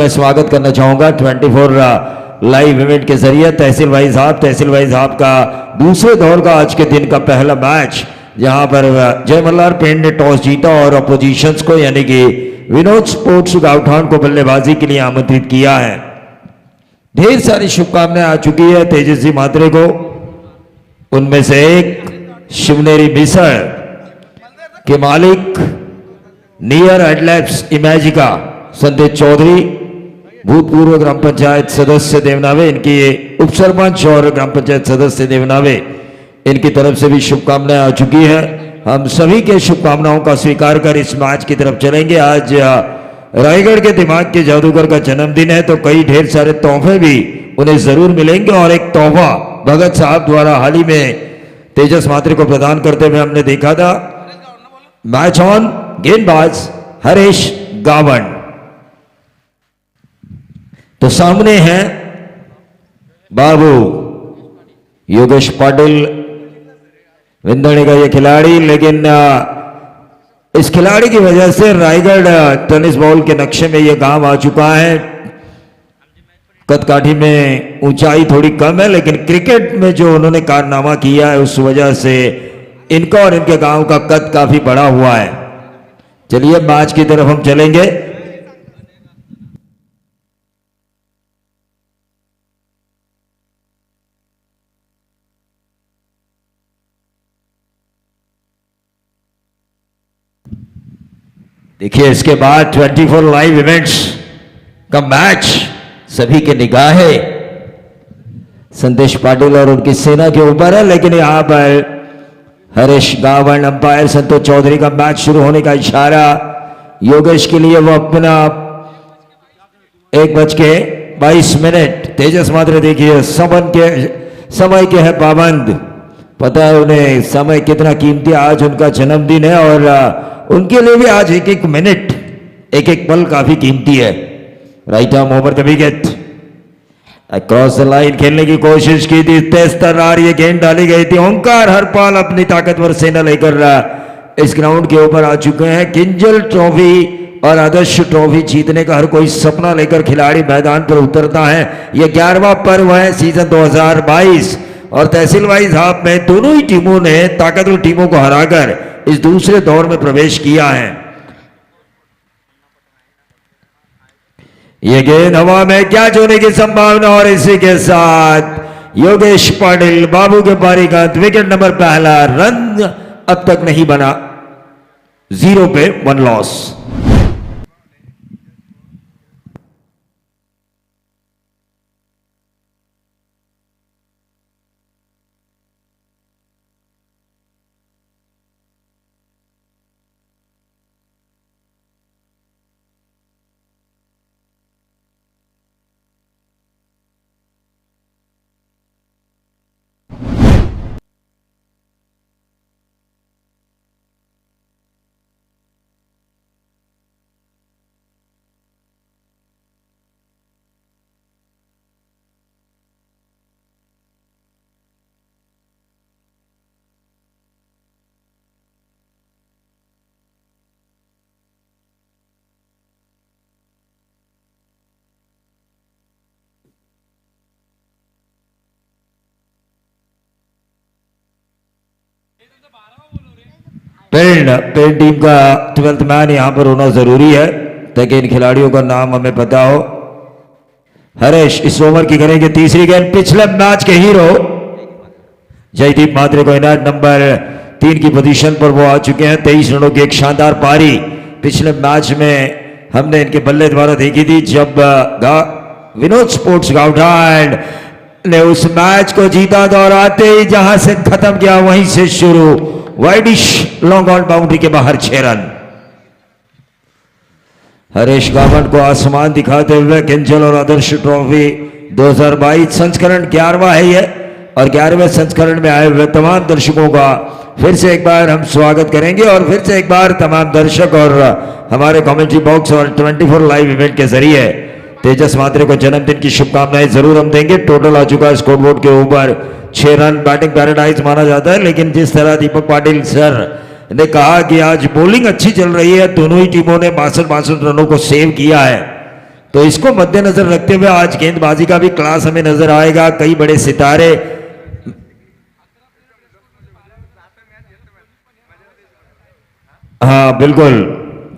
मैं स्वागत करना चाहूंगा 24 लाइव इवेंट के जरिए तहसील भाई साहब का दूसरे दौर का आज के दिन का पहला मैच, जहां पर जय मल्हार पेंट ने टॉस जीता और अपोजिशंस को यानी कि विनोद स्पोर्ट्स गावठान को बल्लेबाजी के लिए आमंत्रित किया है। ढेर सारी शुभकामनाएं आ चुकी है तेजस्वी मात्रे को। उनमें से एक शिवनेरी मिसर के मालिक नियर एडलैब्स इमेजिका संदेश चौधरी, भूतपूर्व ग्राम पंचायत सदस्य देवनावे, इनकी उप सरपंच और ग्राम पंचायत सदस्य देवनावे, इनकी तरफ से भी शुभकामनाएं आ चुकी है। हम सभी के शुभकामनाओं का स्वीकार कर इस मैच की तरफ चलेंगे। आज रायगढ़ के दिमाग के जादूगर का जन्मदिन है, तो कई ढेर सारे तोहफे भी उन्हें जरूर मिलेंगे। और एक तोहफा भगत साहब द्वारा हाल ही में तेजस मात्रे को प्रदान करते हुए हमने देखा था। मैच ऑन, गेंदबाज हरीश गावण। तो सामने हैं बाबू योगेश पाटिल विंदणी का ये खिलाड़ी, लेकिन इस खिलाड़ी की वजह से रायगढ़ टेनिस बॉल के नक्शे में ये गांव आ चुका है। कदकाठी में ऊंचाई थोड़ी कम है, लेकिन क्रिकेट में जो उन्होंने कारनामा किया है उस वजह से इनका और इनके गांव का कद काफी बड़ा हुआ है। चलिए मैच की तरफ हम चलेंगे। देखिए इसके बाद 24 लाइव इवेंट्स का मैच सभी के निगाहें संदेश पाटिल और उनकी सेना के ऊपर है, लेकिन यहां पर हरीश गावण अंपायर संतोष चौधरी का मैच शुरू होने का इशारा योगेश के लिए। वो अपना 1:22 तेजस मात्रे देखिए समय के है पाबंद। पता है उन्हें समय कितना कीमती, आज उनका जन्मदिन है और उनके लिए भी आज एक एक मिनट एक एक पल काफी कीमती है। Right arm over the wicket, across the line खेलने की कोशिश की थी, तेज तर्रार ये गेंद डाली गई थी। ओंकार हरपाल अपनी ताकतवर सेना लेकर इस ग्राउंड के ऊपर आ चुके हैं। किंजल ट्रॉफी और आदर्श ट्रॉफी जीतने का हर कोई सपना लेकर खिलाड़ी मैदान पर उतरता है। यह 11वां पर्व है सीजन 2022 और तहसील वाइज हाफ में दोनों ही टीमों ने ताकतवर टीमों को हराकर इस दूसरे दौर में प्रवेश किया है। यह गेंद हवा में कैच होने की संभावना और इसी के साथ योगेश पाटिल बाबू के पारी का विकेट नंबर पहला। रन अब तक नहीं बना, 0 पे 1 लॉस। पेंट टीम का 12th मैन यहां पर होना जरूरी है ताकि इन खिलाड़ियों का नाम हमें पता हो। हरीश इस ओवर की करेंगे तीसरी गेंद। पिछले मैच के हीरो जयदीप मात्रे को इनायत नंबर 3 की पोजीशन पर वो आ चुके हैं। 23 रनों की एक शानदार पारी पिछले मैच में हमने इनके बल्ले द्वारा देखी थी, जब विनोद स्पोर्ट्स गावठान ने उस मैच को जीता। दौर आते ही जहां से खत्म किया वहीं से शुरू, वाइडिश लॉन्ग ऑन बाउंड्री के बाहर 6 रन। हरीश गावण को आसमान दिखाते हुए किंजल और आदर्श ट्रॉफी 2022 संस्करण 11वां है ये, और 11वें संस्करण में आए हुए तमाम दर्शकों का फिर से एक बार हम स्वागत करेंगे। और फिर से एक बार तमाम दर्शक और हमारे कमेंट्री बॉक्स और 24 लाइव इवेंट के जरिए तेजस मात्रे को जन्मदिन की शुभकामनाएं जरूर हम देंगे। टोटल आ चुका है स्कोरबोर्ड के ऊपर 6 रन। बैटिंग पैराडाइज माना जाता है, लेकिन जिस तरह दीपक पाटिल सर ने कहा कि आज बॉलिंग अच्छी चल रही है, दोनों ही टीमों ने 62 रनों को सेव किया है, तो इसको मद्देनजर रखते हुए आज गेंदबाजी का भी क्लास हमें नजर आएगा। कई बड़े सितारे, हाँ बिल्कुल,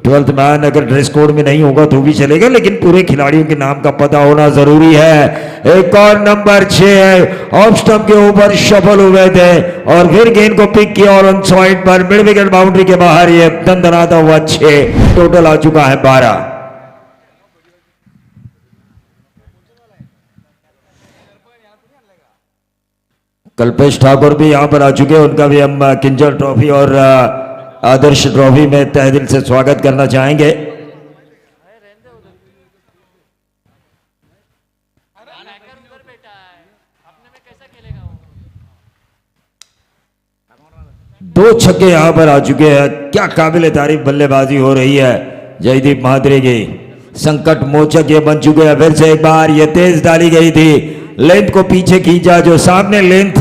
12th मैन अगर ड्रेस कोड में नहीं होगा तो भी चलेगा, लेकिन पूरे खिलाड़ियों के नाम का पता होना जरूरी है। एक और नंबर 6 ऑफ स्टंप के ऊपर सफल हुए थे और फिर गेंद को पिक किया और ऑन साइड पर मिड विकेट बाउंड्री के बाहर ये दंदनाता हुआ 6, टोटल आ चुका है 12। कल्पेश ठाकुर भी यहां पर आ चुके हैं, उनका भी हम किंजल ट्रॉफी और आदर्श ट्रॉफी में तहे दिल से स्वागत करना चाहेंगे। दो छक्के यहां पर आ चुके हैं, क्या काबिल तारीफ बल्लेबाजी हो रही है जयदीप महात्रे की। संकट मोचक ये बन चुके हैं। फिर से एक बार ये तेज डाली गई थी, लेंथ को पीछे खींचा, जो सामने लेंथ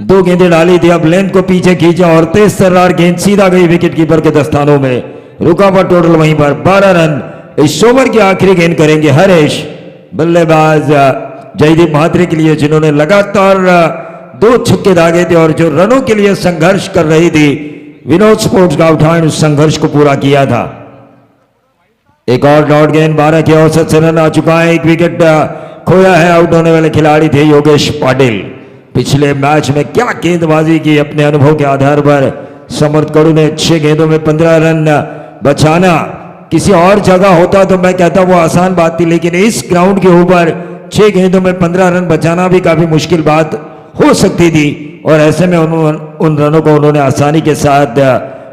2 गेंदें डाली थी, अब लेंथ को पीछे खींचा और तेज तर्रार गेंद सीधा गई विकेट कीपर के दस्तानों में। रुका हुआ टोटल वहीं पर 12 रन। इस ओवर की आखिरी गेंद करेंगे हरीश, बल्लेबाज जयदीप महात्रे के लिए, जिन्होंने लगातार 2 छक्के दागे थे और जो रनों के लिए संघर्ष कर रही थी। विनोद स्पोर्ट्स गावठाण उस संघर्ष को पूरा किया था। एक और डॉट गेंद, 12 के औसत से रन आ चुका है। 1 विकेट खोया है। आउट होने वाले खिलाड़ी थे योगेश पाटिल। पिछले मैच में क्या गेंदबाजी की, अपने अनुभव के आधार पर समर्थ कड़ू ने 6 गेंदों में 15 रन बचाना किसी और जगह होता तो मैं कहता वो आसान बात थी, लेकिन इस ग्राउंड के ऊपर 6 गेंदों में 15 रन बचाना भी काफी मुश्किल बात हो सकती थी और ऐसे में उन रनों को उन्होंने आसानी के साथ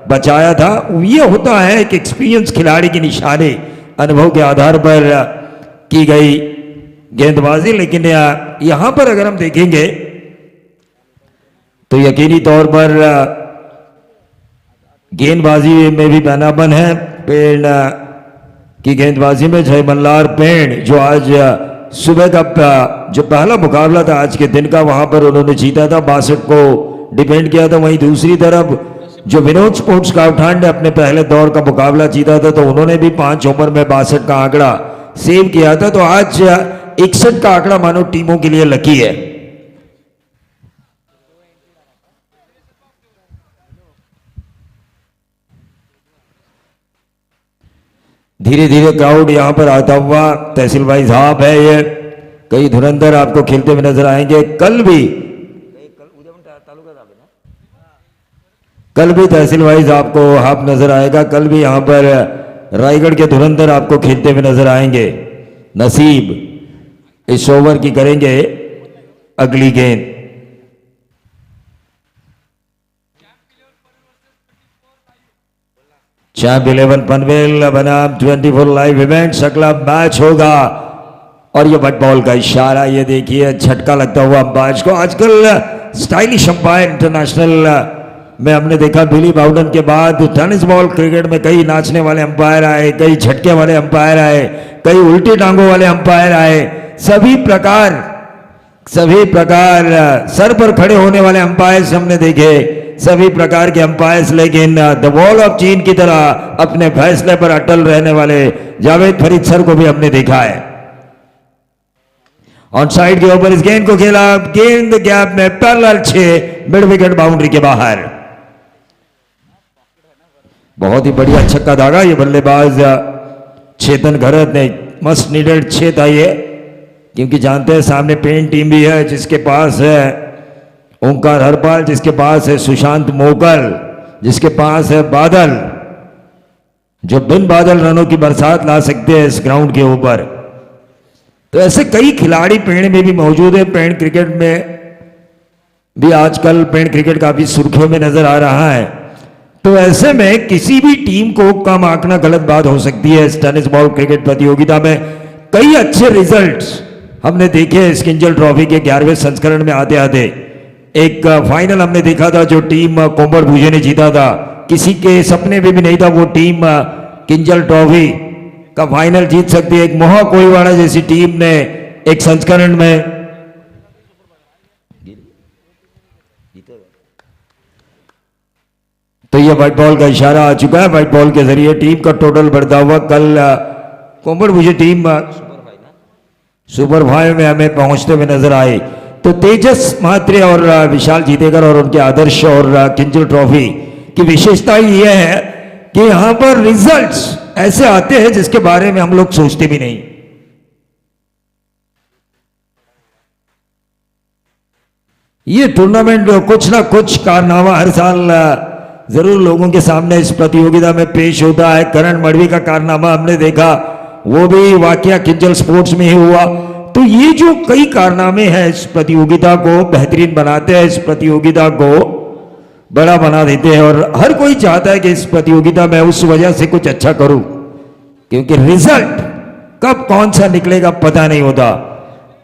बचाया था। ये होता है एक एक्सपीरियंस खिलाड़ी की निशानी, अनुभव के आधार पर की गई गेंदबाजी। लेकिन यहां पर अगर हम देखेंगे तो यकीनी तौर पर गेंदबाजी में भी पैनापन है। पेड़ की गेंदबाजी में जय मल्हार पेड़, जो आज सुबह का जो पहला मुकाबला था आज के दिन का, वहां पर उन्होंने जीता था, 62 को डिफेंड किया था। वहीं दूसरी तरफ जो विनोद स्पोर्ट्स गावठाण ने अपने पहले दौर का मुकाबला जीता था, तो उन्होंने भी 5 ओवर में 62 का आंकड़ा सेव किया था। तो आज 61 का आंकड़ा मानो टीमों के लिए लकी है। धीरे धीरे क्राउड यहां पर आता हुआ, तहसील भाई साहब है ये, कई धुरंधर आपको खेलते हुए नजर आएंगे। कल भी तहसील वाइज आपको हाफ नजर आएगा। कल भी यहां पर रायगढ़ के धुरंधर आपको खेलते हुए नजर आएंगे। नसीब इस ओवर की करेंगे अगली गेंद। चैंप 11 पनवेल बनाम 24 लाइव इवेंट्स, अगला मैच होगा। और ये बट बॉल का इशारा, ये देखिए झटका लगता हुआ अंपायर को। आजकल स्टाइलिश अंपायर इंटरनेशनल में हमने देखा, बिली बाउडन के बाद टेनिस बॉल क्रिकेट में कई नाचने वाले अंपायर आए, कई झटके वाले अंपायर आए, कई उल्टी टांगों वाले अंपायर आए। सभी प्रकार सर पर खड़े होने वाले अंपायर्स हमने देखे, सभी प्रकार के अंपायर्स। लेकिन द वॉल ऑफ चीन की तरह अपने फैसले पर अटल रहने वाले जावेद फरीद सर को भी हमने देखा है। ऑन साइड के ऊपर इस गेंद को खेला, गेंद गैप में पैरेलल 6, मिड विकेट बाउंड्री के बाहर। बहुत ही बढ़िया छक्का दागा ये बल्लेबाज चेतन घरत ने। मस्ट नीडेड 6 था ये, क्योंकि जानते हैं सामने पेन टीम भी है, जिसके पास है ओंकार हरपाल, जिसके पास है सुशांत मोकल, जिसके पास है बादल, जो बिन बादल रनों की बरसात ला सकते हैं इस ग्राउंड के ऊपर। तो ऐसे कई खिलाड़ी पेड़ में भी मौजूद है। पेड़ क्रिकेट में भी आजकल पेड़ क्रिकेट काफी सुर्खियों में नजर आ रहा है। तो ऐसे में किसी भी टीम को कम आंकना गलत बात हो सकती है। इस टेनिस बॉल क्रिकेट प्रतियोगिता में कई अच्छे रिजल्ट्स हमने देखे। इस किंजल ट्रॉफी के 11वें संस्करण में आते आते एक फाइनल हमने देखा था, जो टीम कोम्बर भूजे ने जीता था। किसी के सपने में भी नहीं था वो टीम किंजल ट्रॉफी का फाइनल जीत सकती है। एक मोहा कोईवाड़ा जैसी टीम ने एक संस्करण में तो ये व्हाइट बॉल का इशारा आ चुका है। व्हाइट बॉल के जरिए टीम का टोटल बढ़ता हुआ कल कोंबड़भुजी टीम सुपर 5 में हमें पहुंचते हुए नजर आए। तो तेजस महात्रे और विशाल जीतेकर और उनके आदर्श और किंजल ट्रॉफी की विशेषता यह है कि यहां पर रिजल्ट्स ऐसे आते हैं जिसके बारे में हम लोग सोचते भी नहीं। ये टूर्नामेंट कुछ ना कुछ कारनामा हर साल जरूर लोगों के सामने इस प्रतियोगिता में पेश होता है। करण मड़वी का कारनामा हमने देखा, वो भी वाकया किंजल स्पोर्ट्स में ही हुआ। तो ये जो कई कारनामे हैं इस प्रतियोगिता को बेहतरीन बनाते हैं, इस प्रतियोगिता को बड़ा बना देते हैं और हर कोई चाहता है कि इस प्रतियोगिता में उस वजह से कुछ अच्छा करूं, क्योंकि रिजल्ट कब कौन सा निकलेगा पता नहीं होता।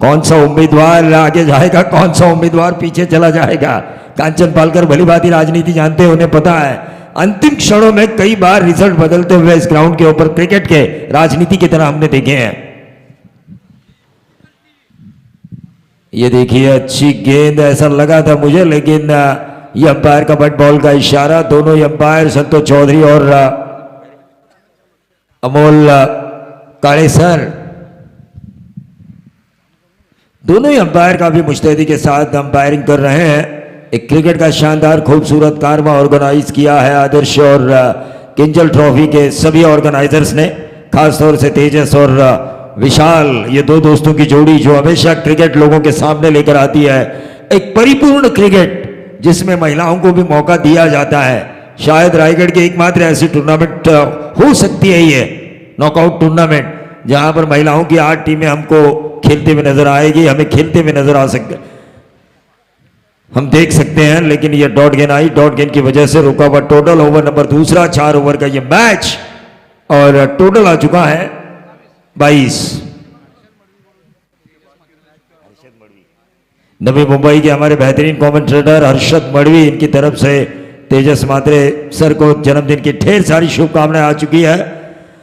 कौन सा उम्मीदवार आगे जाएगा, कौन सा उम्मीदवार पीछे चला जाएगा। कांचन पालकर भली भांति राजनीति जानते हैं, उन्हें पता है अंतिम क्षणों में कई बार रिजल्ट बदलते हुए इस ग्राउंड के ऊपर क्रिकेट के राजनीति की तरह हमने देखे हैं। ये देखिए अच्छी गेंद ऐसा लगा था मुझे, लेकिन ये अंपायर का बट बॉल का इशारा। दोनों ही अंपायर संतोष चौधरी और अमोल काले सर, दोनों ही अंपायर काफी मुस्तैदी के साथ अंपायरिंग कर रहे हैं। एक क्रिकेट का शानदार खूबसूरत कारवा ऑर्गेनाइज किया है आदर्श और किंजल ट्रॉफी के सभी ऑर्गेनाइजर्स ने, खासतौर से तेजस और विशाल, ये दो दोस्तों की जोड़ी जो हमेशा क्रिकेट लोगों के सामने लेकर आती है। एक परिपूर्ण क्रिकेट जिसमें महिलाओं को भी मौका दिया जाता है। शायद रायगढ़ की एकमात्र ऐसी टूर्नामेंट हो सकती है ये नॉकआउट टूर्नामेंट, जहां पर महिलाओं की 8 टीमें हमको खेलते हुए नजर आएगी, हमें खेलते हुए नजर आ सकते, हम देख सकते हैं। लेकिन ये डॉट गेंद आई, डॉट गेंद की वजह से रुका हुआ टोटल ओवर नंबर दूसरा 4 ओवर का ये मैच और टोटल आ चुका है 22। नवी मुंबई के हमारे बेहतरीन कमेंटेटर हर्षद मड़वी, इनकी तरफ से तेजस मात्रे सर को जन्मदिन की ढेर सारी शुभकामनाएं आ चुकी है।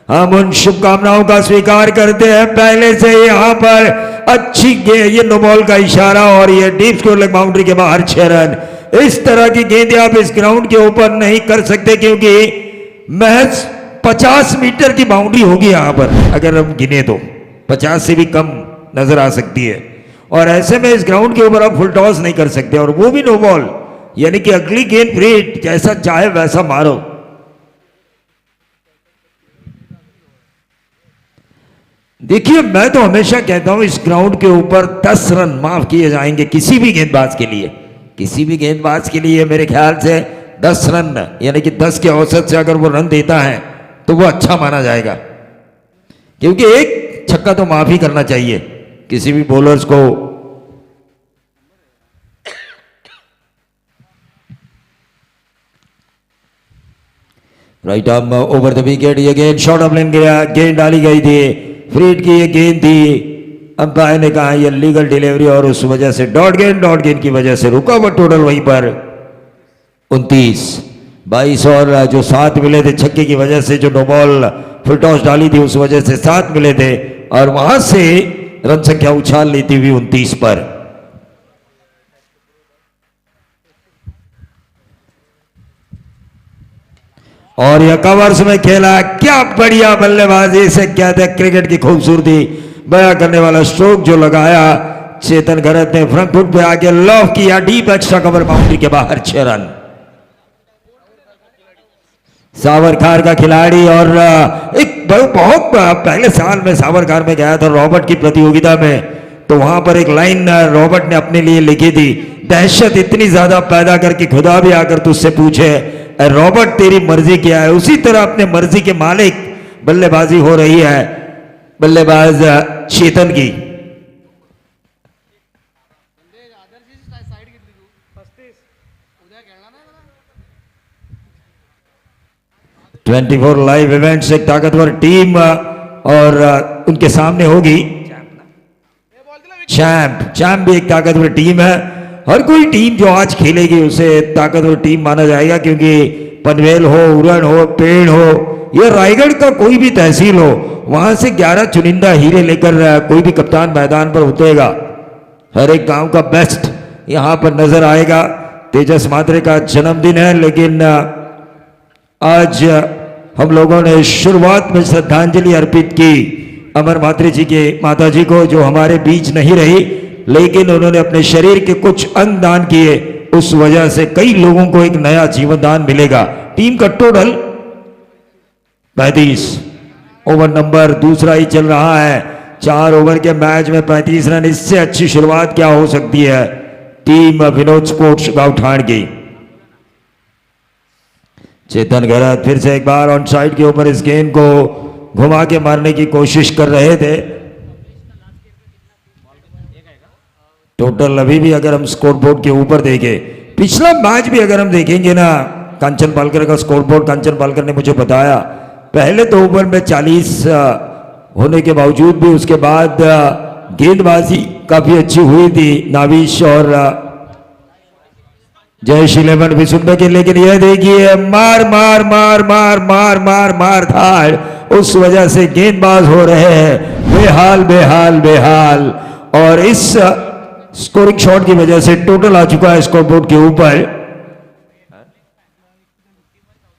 हम उन शुभकामनाओं का स्वीकार करते हैं। पहले से यहाँ पर अच्छी गेंद, ये नो बॉल का इशारा और ये डीप स्कोर लेग बाउंड्री के बाहर 6 रन। इस तरह की गेंदें आप इस ग्राउंड के ऊपर नहीं कर सकते, क्योंकि महज 50 मीटर की बाउंड्री होगी यहाँ पर। अगर हम गिने तो 50 से भी कम नजर आ सकती है, और ऐसे में इस ग्राउंड के ऊपर आप फुल टॉस नहीं कर सकते, और वो भी नो बॉल, यानी कि अगली गेंद फ्री, जैसा चाहे वैसा मारो। देखिए मैं तो हमेशा कहता हूं इस ग्राउंड के ऊपर 10 रन माफ किए जाएंगे किसी भी गेंदबाज के लिए, किसी भी गेंदबाज के लिए मेरे ख्याल से 10 रन, यानी कि 10 के औसत से अगर वो रन देता है तो वो अच्छा माना जाएगा, क्योंकि एक छक्का तो माफ ही करना चाहिए किसी भी बॉलर्स को। Right arm over the wicket, ये गेंद शॉर्ट ऑफ लेन गया, गेंद डाली गई थी, फ्रीड की ये गेंद थी। अंपायर ने कहा ये लीगल डिलीवरी और उस वजह से डॉट गेंद की वजह से रुका हुआ टोटल वहीं पर 29। 22 और जो 7 मिले थे छक्के की वजह से, जो नो बॉल फुल टॉस डाली थी उस वजह से 7 मिले थे, और वहां से रन संख्या उछाल लेती हुई 29 पर। और यह कवर्स में खेला, क्या बढ़िया बल्लेबाजी, इसे कहते हैं क्रिकेट की खूबसूरती बयां करने वाला स्ट्रोक जो लगाया चेतन गरत ने। फ्रंट फुट पे आके लॉफ किया, डीप एक्स्ट्रा कवर बाउंड्री के बाहर 6 रन। सावरकार का खिलाड़ी, और एक बहुत पहले साल में सावरकार में गया था रॉबर्ट की प्रतियोगिता में, तो वहां पर एक लाइन रॉबर्ट ने अपने लिए लिखी थी, दहशत इतनी ज्यादा पैदा करके खुदा भी आकर तुझसे पूछे रॉबर्ट तेरी मर्जी क्या है। उसी तरह अपने मर्जी के मालिक बल्लेबाजी हो रही है बल्लेबाज चेतन की। ट्वेंटी 24 लाइव इवेंट्स एक ताकतवर टीम और उनके सामने होगी चैंप भी एक ताकतवर टीम है। हर कोई टीम जो आज खेलेगी उसे ताकतवर टीम माना जाएगा, क्योंकि पनवेल हो, उरण हो, पेड़ हो, या रायगढ़ का कोई भी तहसील हो, वहां से 11 चुनिंदा हीरे लेकर कोई भी कप्तान मैदान पर उतरेगा। हर एक गांव का बेस्ट यहां पर नजर आएगा। तेजस मात्रे का जन्मदिन है, लेकिन आज हम लोगों ने शुरुआत में श्रद्धांजलि अर्पित की अमर मात्री जी के माता जी को, जो हमारे बीच नहीं रही, लेकिन उन्होंने अपने शरीर के कुछ अंग दान किए, उस वजह से कई लोगों को एक नया जीवन दान मिलेगा। टीम का टोटल 35। ओवर नंबर दूसरा ही चल रहा है। 4 ओवर के मैच में 35 रन, इससे अच्छी शुरुआत क्या हो सकती है टीम विनोद स्पोर्ट्स गांवठाण की। चेतन गहरत फिर से एक बार ऑन साइड के ऊपर इस गेंद को घुमा के मारने की कोशिश कर रहे थे। टोटल अभी भी अगर हम स्कोरबोर्ड के ऊपर देखें, पिछला मैच भी अगर हम देखेंगे ना, कंचन पालकर का स्कोरबोर्ड कंचन पालकर ने मुझे बताया, पहले 2 ओवर में 40 होने के बावजूद भी उसके बाद गेंदबाजी काफी अच्छी हुई थी नाविश और जय श्रीलेमन भी सुनने के, लेकिन यह देखिए मार मार मार मार मार मार मार धाड़, उस वजह से गेंदबाज हो रहे हैं बेहाल बेहाल बेहाल। और इस स्कोरिंग शॉट की वजह से टोटल आ चुका है स्कोरबोर्ड के ऊपर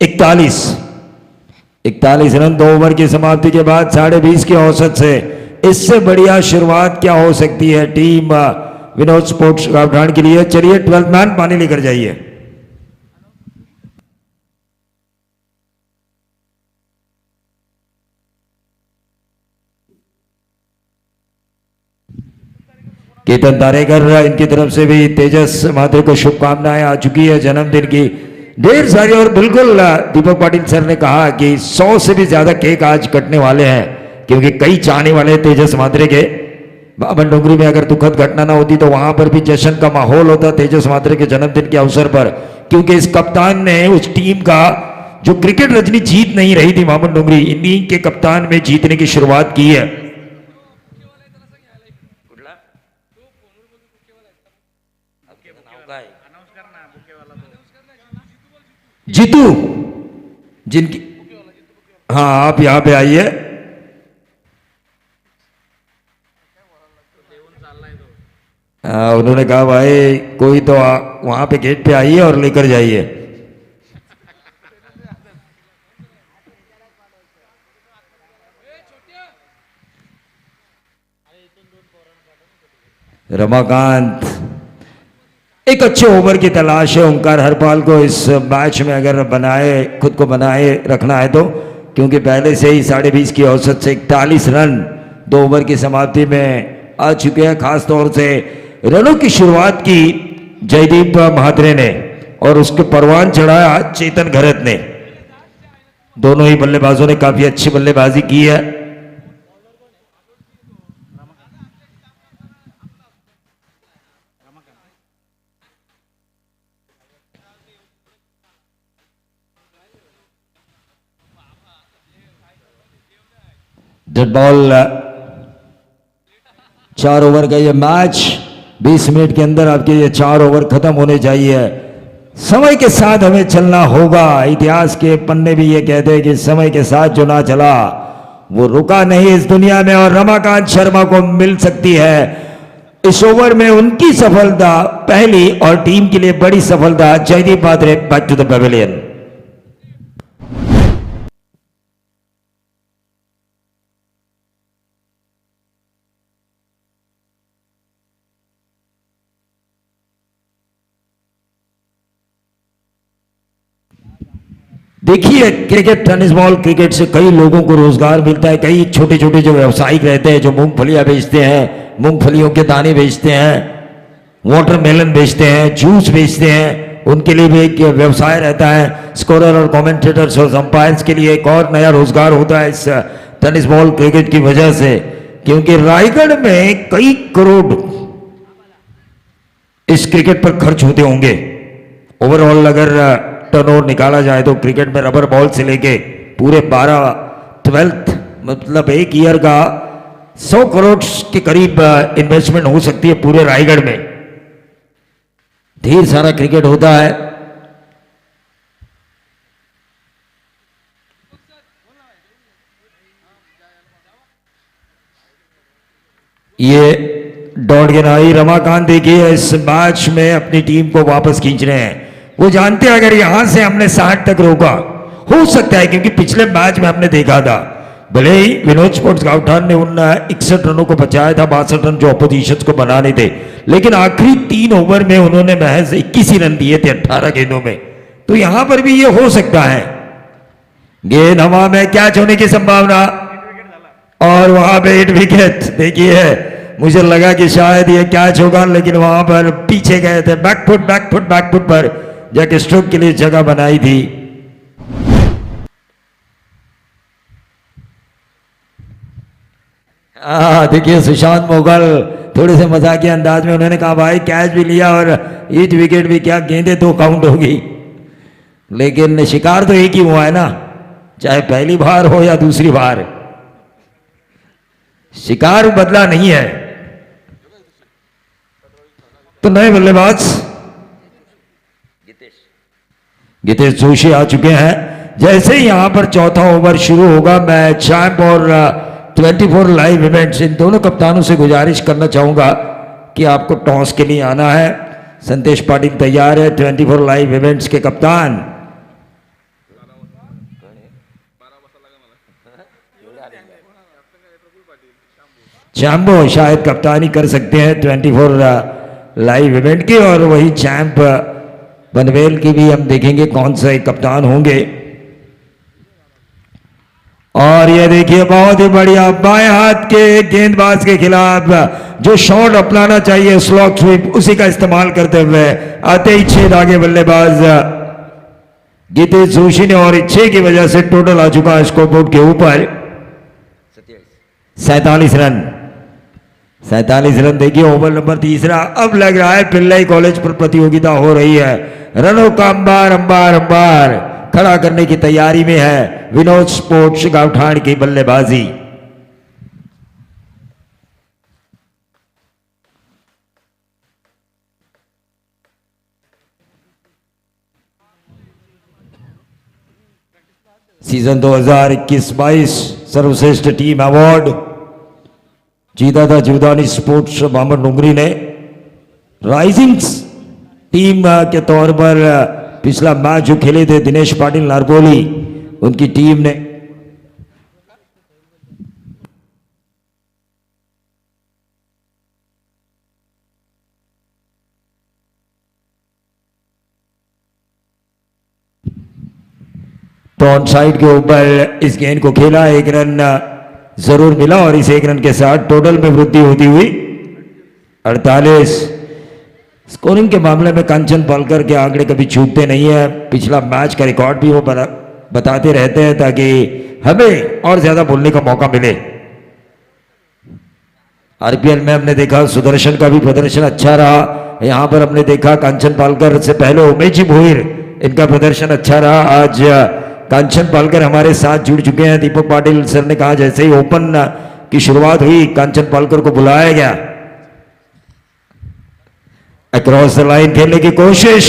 41 रन 2 ओवर की समाप्ति के बाद 20.5 के औसत से। इससे बढ़िया शुरुआत क्या हो सकती है टीम विनोद स्पोर्ट्स गांवठाण के लिए। चलिए 12 मैन पानी लेकर जाइए। केतन तारेकर, इनकी तरफ से भी तेजस महात्र को शुभकामनाएं आ चुकी है जन्मदिन की ढेर सारी। और बिल्कुल दीपक पाटिल सर ने कहा कि 100 से भी ज्यादा केक आज कटने वाले हैं, क्योंकि कई चाहने वाले तेजस महात्रे के। बामन डोंगरी में अगर दुखद घटना ना होती तो वहां पर भी जश्न का माहौल होता तेजस महात्रे के जन्मदिन के अवसर पर, क्योंकि इस कप्तान ने उस टीम का जो क्रिकेट रजनी जीत नहीं रही थी बामन डोंगरी, इन्हीं के कप्तान में जीतने की शुरुआत की है। जीतू जिनकी, हाँ आप यहां पे आइए। उन्होंने कहा भाई कोई तो वहां पे गेट पे आइए और लेकर जाइए। रमाकांत, एक अच्छे ओवर की तलाश है ओंकार हरपाल को इस मैच में, अगर खुद को बनाए रखना है तो, क्योंकि पहले से ही 20.5 की औसत से 41 रन 2 ओवर की समाप्ति में आ चुके हैं। खासतौर से रनों की शुरुआत की जयदीप महात्रे ने और उसके परवान चढ़ाया चेतन गहरत ने। दोनों ही बल्लेबाजों ने काफी अच्छी बल्लेबाजी की है। Dead ball. 4 ओवर का ये मैच, 20 मिनट के अंदर आपके ये 4 ओवर खत्म होने चाहिए। समय के साथ हमें चलना होगा। इतिहास के पन्ने भी ये कहते हैं कि समय के साथ जो ना चला वो रुका नहीं इस दुनिया में, और रमाकांत शर्मा को मिल सकती है इस ओवर में उनकी सफलता पहली, और टीम के लिए बड़ी सफलता। Jaydeep Mhatre back to the pavilion. देखिए क्रिकेट, टेनिस बॉल क्रिकेट से कई लोगों को रोजगार मिलता है। कई छोटे छोटे जो व्यवसायिक रहते हैं, जो मूंगफलियां बेचते हैं, मूंगफलियों के दाने बेचते हैं, वाटरमेलन बेचते हैं, जूस बेचते हैं, उनके लिए भी एक व्यवसाय रहता है। स्कोरर और कमेंटेटर्स और अंपायर्स के लिए एक और नया रोजगार होता है इस टेनिस बॉल क्रिकेट की वजह से, क्योंकि रायगढ़ में कई करोड़ इस क्रिकेट पर खर्च होते होंगे। ओवरऑल अगर टर्नओवर निकाला जाए तो क्रिकेट में रबर बॉल से लेके पूरे 12 मतलब एक ईयर का 100 करोड़ के करीब इन्वेस्टमेंट हो सकती है पूरे रायगढ़ में। ढेर सारा क्रिकेट होता है। ये दौड़ के नाई रमाकांत देखिए इस मैच में अपनी टीम को वापस खींच रहे हैं। वो जानते हैं अगर यहां से हमने 60 तक रोका, हो सकता है, क्योंकि पिछले मैच में हमने देखा था भले ही विनोद स्पोर्ट्स गावठान ने उन 61 रनों को बचाया था, 62 रन जो अपोजिशन को बनाने थे, लेकिन आखिरी 3 ओवर में उन्होंने महज 21 ही रन दिए थे 18 गेंदों में। तो यहां पर भी ये हो सकता है, गेंद हवा में कैच होने की संभावना, और वहां पे 8 विकेट। देखिए मुझे लगा कि शायद ये कैच होगा, लेकिन वहां पर पीछे गए थे, बैकफुट पर जाके स्ट्रोक के लिए जगह बनाई थी। देखिए सुशांत मोगल थोड़े से मजाकिया अंदाज में उन्होंने कहा भाई कैच भी लिया और 8 विकेट भी, क्या गेंदें 2 काउंट होगी, लेकिन शिकार तो एक ही हुआ है ना, चाहे पहली बार हो या दूसरी बार, शिकार बदला नहीं है। तो नए बल्लेबाज गितेश जोशी आ चुके हैं। जैसे ही यहां पर चौथा ओवर शुरू होगा, मैं चैंप और 24 लाइव इवेंट्स इन दोनों कप्तानों से गुजारिश करना चाहूंगा कि आपको टॉस के लिए आना है। संतेश पाटिल तैयार है, 24 लाइव इवेंट्स के कप्तान। चैम्बो शायद कप्तानी कर सकते हैं 24 लाइव इवेंट की, और वही चैंप बनवेल की भी हम देखेंगे कौन सा एक कप्तान होंगे। और ये देखिए बहुत ही बढ़िया बाएं हाथ के गेंदबाज के खिलाफ जो शॉट अपनाना चाहिए स्लॉग स्वीप, उसी का इस्तेमाल करते हुए आते ही 6 दागे बल्लेबाज गितेश जोशी ने, और 6 की वजह से टोटल आ चुका है स्कोरबोर्ड के ऊपर 47 रन। 47 रन। देखिए ओवर नंबर 3। अब लग रहा है पिल्लई कॉलेज पर प्रतियोगिता हो रही है, रनों का अंबार खड़ा करने की तैयारी में है विनोद स्पोर्ट्स गावठान की बल्लेबाजी। सीजन 2021-22 सर्वश्रेष्ठ टीम अवार्ड जीता था जीवदानी स्पोर्ट्स मोहम्मद डुंगरी ने। राइजिंग टीम के तौर पर पिछला मैच जो खेले थे दिनेश पाटिल नारगोली, उनकी टीम ने तो ऑन साइड के ऊपर इस गेंद को खेला, 1 रन जरूर मिला, और इस 1 रन के साथ टोटल में वृद्धि होती हुई 48। स्कोरिंग के मामले में कंचन पालकर के आंकड़े कभी छूटते नहीं है, पिछला मैच का रिकॉर्ड भी वो बताते रहते हैं ताकि हमें और ज्यादा बोलने का मौका मिले। आरपीएल में हमने देखा सुदर्शन का भी प्रदर्शन अच्छा रहा, यहां पर हमने देखा कंचन पालकर से पहले उमेश भोईर, इनका प्रदर्शन अच्छा रहा। आज कंचन पालकर हमारे साथ जुड़ चुके हैं। दीपक पाटिल सर ने कहा जैसे ही ओपन की शुरुआत हुई कंचन पालकर को बुलाया गया, अक्रॉस द लाइन खेलने की कोशिश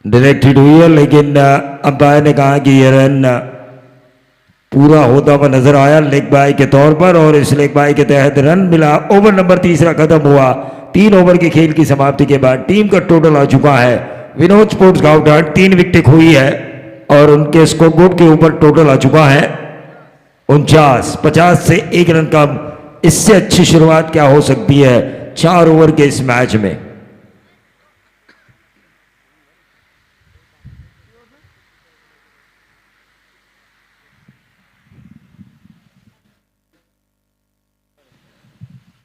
डायरेक्टेड हुई है, लेकिन अंपायर ने कहा कि यह रन पूरा होता हुआ नजर आया लेग बाय के तौर पर, और इस लेग बाय के तहत रन मिला। ओवर नंबर 3 खत्म हुआ। 3 ओवर के खेल की समाप्ति के बाद टीम का टोटल आ चुका है विनोद स्पोर्ट्स गावठान 3 विकेट हुई है, और उनके स्कोरबोर्ड के ऊपर टोटल आ चुका है 49। 50 से 1 रन कम, इससे अच्छी शुरुआत क्या हो सकती है 4 ओवर के इस मैच में।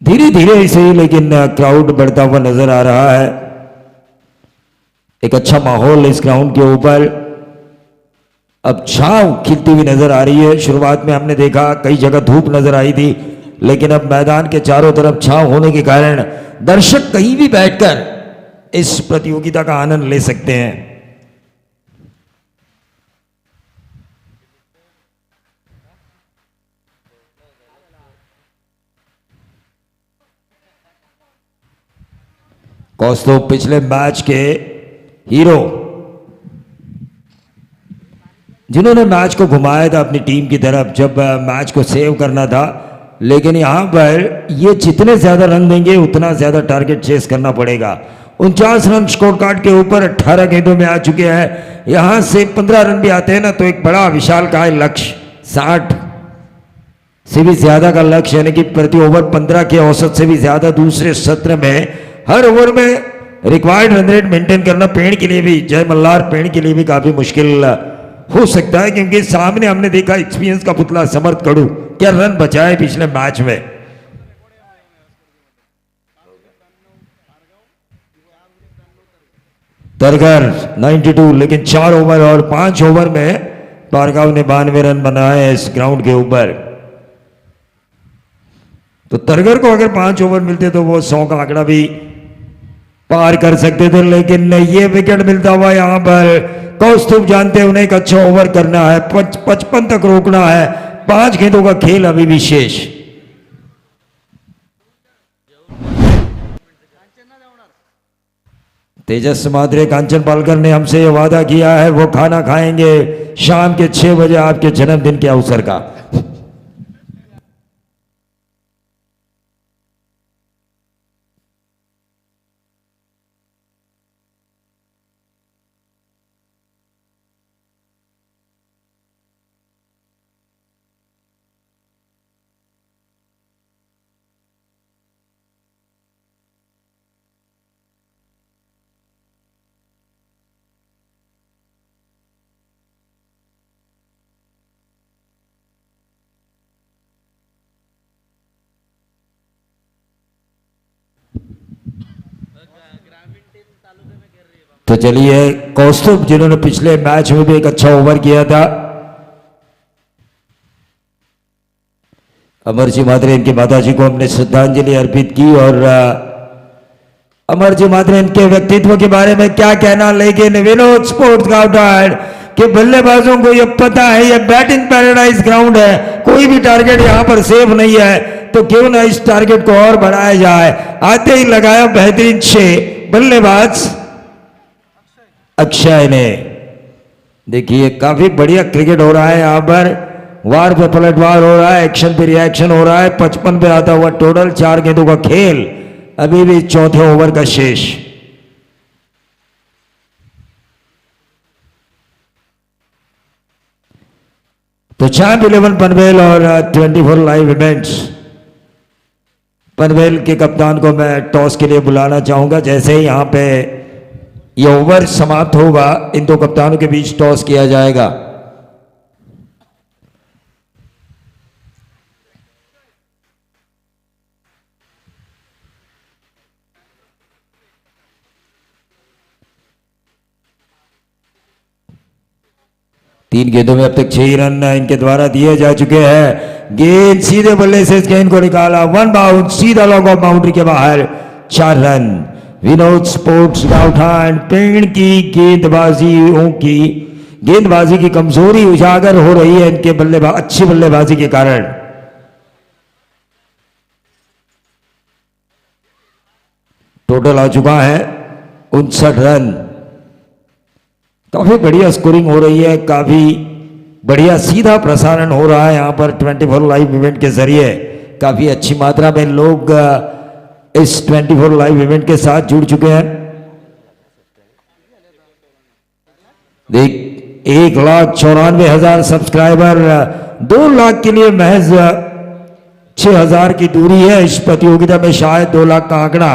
धीरे धीरे ही सही, लेकिन क्राउड बढ़ता हुआ नजर आ रहा है। एक अच्छा माहौल इस ग्राउंड के ऊपर, अब छांव खिलती हुई नजर आ रही है। शुरुआत में हमने देखा कई जगह धूप नजर आई थी, लेकिन अब मैदान के चारों तरफ छांव होने के कारण दर्शक कहीं भी बैठकर इस प्रतियोगिता का आनंद ले सकते हैं। कौस्तुभ पिछले मैच के हीरो, जिन्होंने मैच को घुमाया था अपनी टीम की तरफ जब मैच को सेव करना था, लेकिन यहां पर ये जितने ज्यादा रन देंगे उतना ज्यादा टारगेट चेस करना पड़ेगा। 49 रन स्कोर कार्ड के ऊपर 18 गेंदों में आ चुके हैं। यहां से 15 रन भी आते हैं ना तो एक बड़ा विशालकाय लक्ष्य 60 से भी ज्यादा का लक्ष्य, यानी कि प्रति ओवर 15 के औसत से भी ज्यादा दूसरे सत्र में हर ओवर में रिक्वायर्ड रन रेट मेंटेन करना पेड़ के लिए भी, जय मल्हार पेड़ के लिए भी काफी मुश्किल हो सकता है, क्योंकि सामने हमने देखा एक्सपीरियंस का पुतला समर्थ कड़ू क्या रन बचाए पिछले मैच में। तरगर 92, लेकिन 4 ओवर और 5 ओवर में भार्गव ने 92 रन बनाए इस ग्राउंड के ऊपर। तो तरगर को अगर 5 ओवर मिलते तो वो 100 का आंकड़ा भी पार कर सकते थे, लेकिन ये विकेट मिलता हुआ यहां पर कौस्तुभ जानते उन्हें एक अच्छा ओवर करना है, 55 तक रोकना है, 5 गेंदों का खेल अभी भी शेष। तेजस मात्रे कांचन पालकर ने हमसे ये वादा किया है वो खाना खाएंगे शाम के 6 बजे आपके जन्मदिन के अवसर का। तो चलिए कौस्तुभ जिन्होंने पिछले मैच में भी एक अच्छा ओवर किया था, अमरजी मात्रे इनके माताजी को हमने श्रद्धांजलि अर्पित की। और अमरजी मात्रे इनके व्यक्तित्व के बारे में क्या कहना, लेकिन विनोद स्पोर्ट्स गाउटार्ड के बल्लेबाजों को यह पता है यह बैटिंग पैराडाइज ग्राउंड है, कोई भी टारगेट यहां पर सेफ नहीं है, तो क्यों ना इस टारगेट को और बढ़ाया जाए। आते ही लगाया बेहतरीन 6 बल्लेबाज अक्षय ने। देखिए काफी बढ़िया क्रिकेट हो रहा है यहां पर, वार पे पलटवार हो रहा है, एक्शन पे रिएक्शन हो रहा है। 55 पे आता हुआ टोटल, 4 गेंदों का खेल, अभी भी चौथे ओवर का शेष। तो चैंप 11 पनवेल और 24 लाइव इवेंट्स, पनवेल के कप्तान को मैं टॉस के लिए बुलाना चाहूंगा। जैसे ही यहां पे ये ओवर समाप्त होगा इन दो कप्तानों के बीच टॉस किया जाएगा। तीन गेंदों में अब तक 6 रन इनके द्वारा दिए जा चुके हैं। गेंद सीधे बल्ले से इस गेंद को निकाला, 1 बाउंस सीधा लॉन्ग ऑफ बाउंड्री के बाहर, 4 रन। विनोद स्पोर्ट्स गाउठान पेड़ की गेंदबाजी की कमजोरी उजागर हो रही है इनके अच्छी बल्लेबाजी के कारण। टोटल आ चुका है 59 रन। काफी बढ़िया स्कोरिंग हो रही है, काफी बढ़िया सीधा प्रसारण हो रहा है यहां पर 24 लाइव इवेंट के जरिए। काफी अच्छी मात्रा में लोग इस 24 लाइव इवेंट के साथ जुड़ चुके हैं। देख 1,94,000 सब्सक्राइबर, 2 लाख के लिए महज 6,000 की दूरी है। इस प्रतियोगिता में शायद 2 लाख का आंकड़ा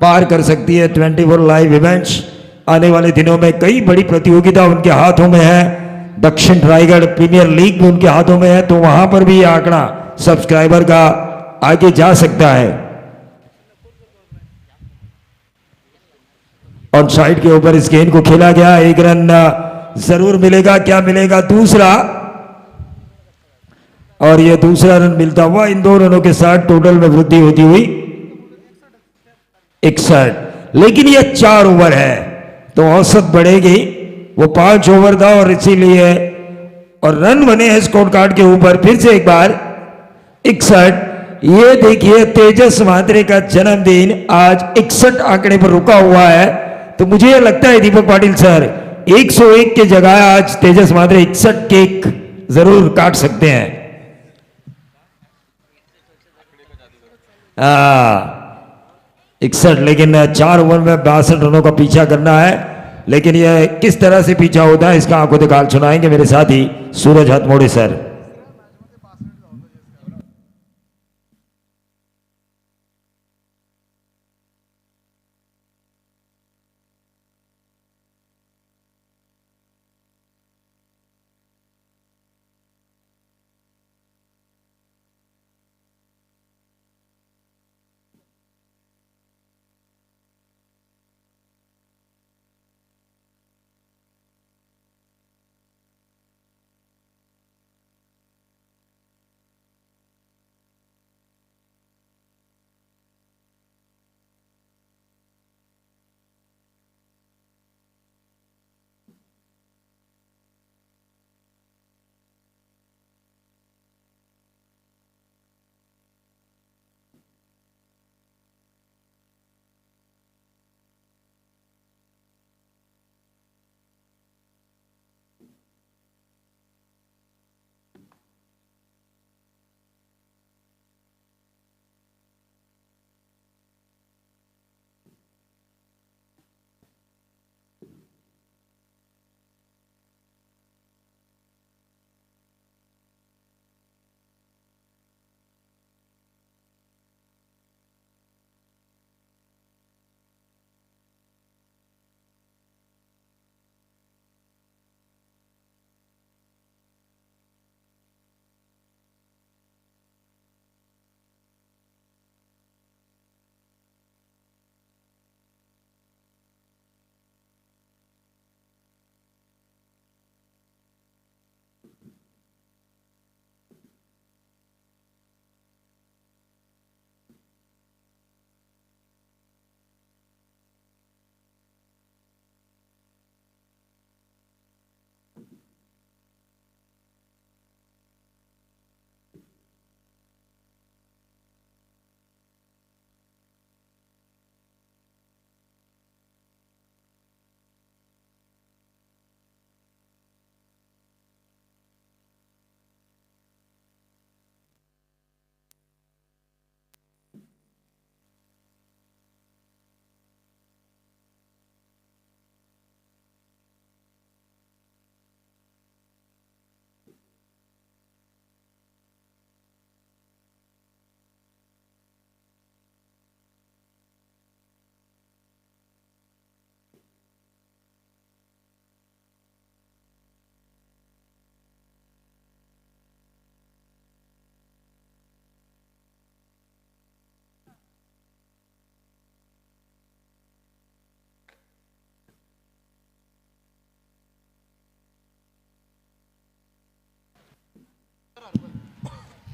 पार कर सकती है 24 लाइव इवेंट्स। आने वाले दिनों में कई बड़ी प्रतियोगिता उनके हाथों में है, दक्षिण रायगढ़ प्रीमियर लीग भी उनके हाथों में है, तो वहां पर भी आंकड़ा सब्सक्राइबर का आगे जा सकता है। ऑन साइड के ऊपर इस गेंद को खेला गया, 1 रन जरूर मिलेगा। क्या मिलेगा? दूसरा, और यह दूसरा रन मिलता हुआ इन 2 रनों के साथ टोटल में वृद्धि होती हुई 61। लेकिन यह 4 ओवर है तो औसत बढ़ेगी। वो 5 ओवर था और इसीलिए और रन बने हैं स्कोर कार्ड के ऊपर फिर से एक बार 61। ये देखिए तेजस म्हात्रे का जन्मदिन आज 61 आंकड़े पर रुका हुआ है। तो मुझे यह लगता है दीपक पाटिल सर 101 के जगह आज तेजस म्हात्रे 61 केक जरूर काट सकते हैं। 61, लेकिन 4 ओवर में 62 रनों का पीछा करना है। लेकिन यह किस तरह से पीछा होता है इसका आपको दिखाल सुनाएंगे मेरे साथी सूरज हथमोड़े सर।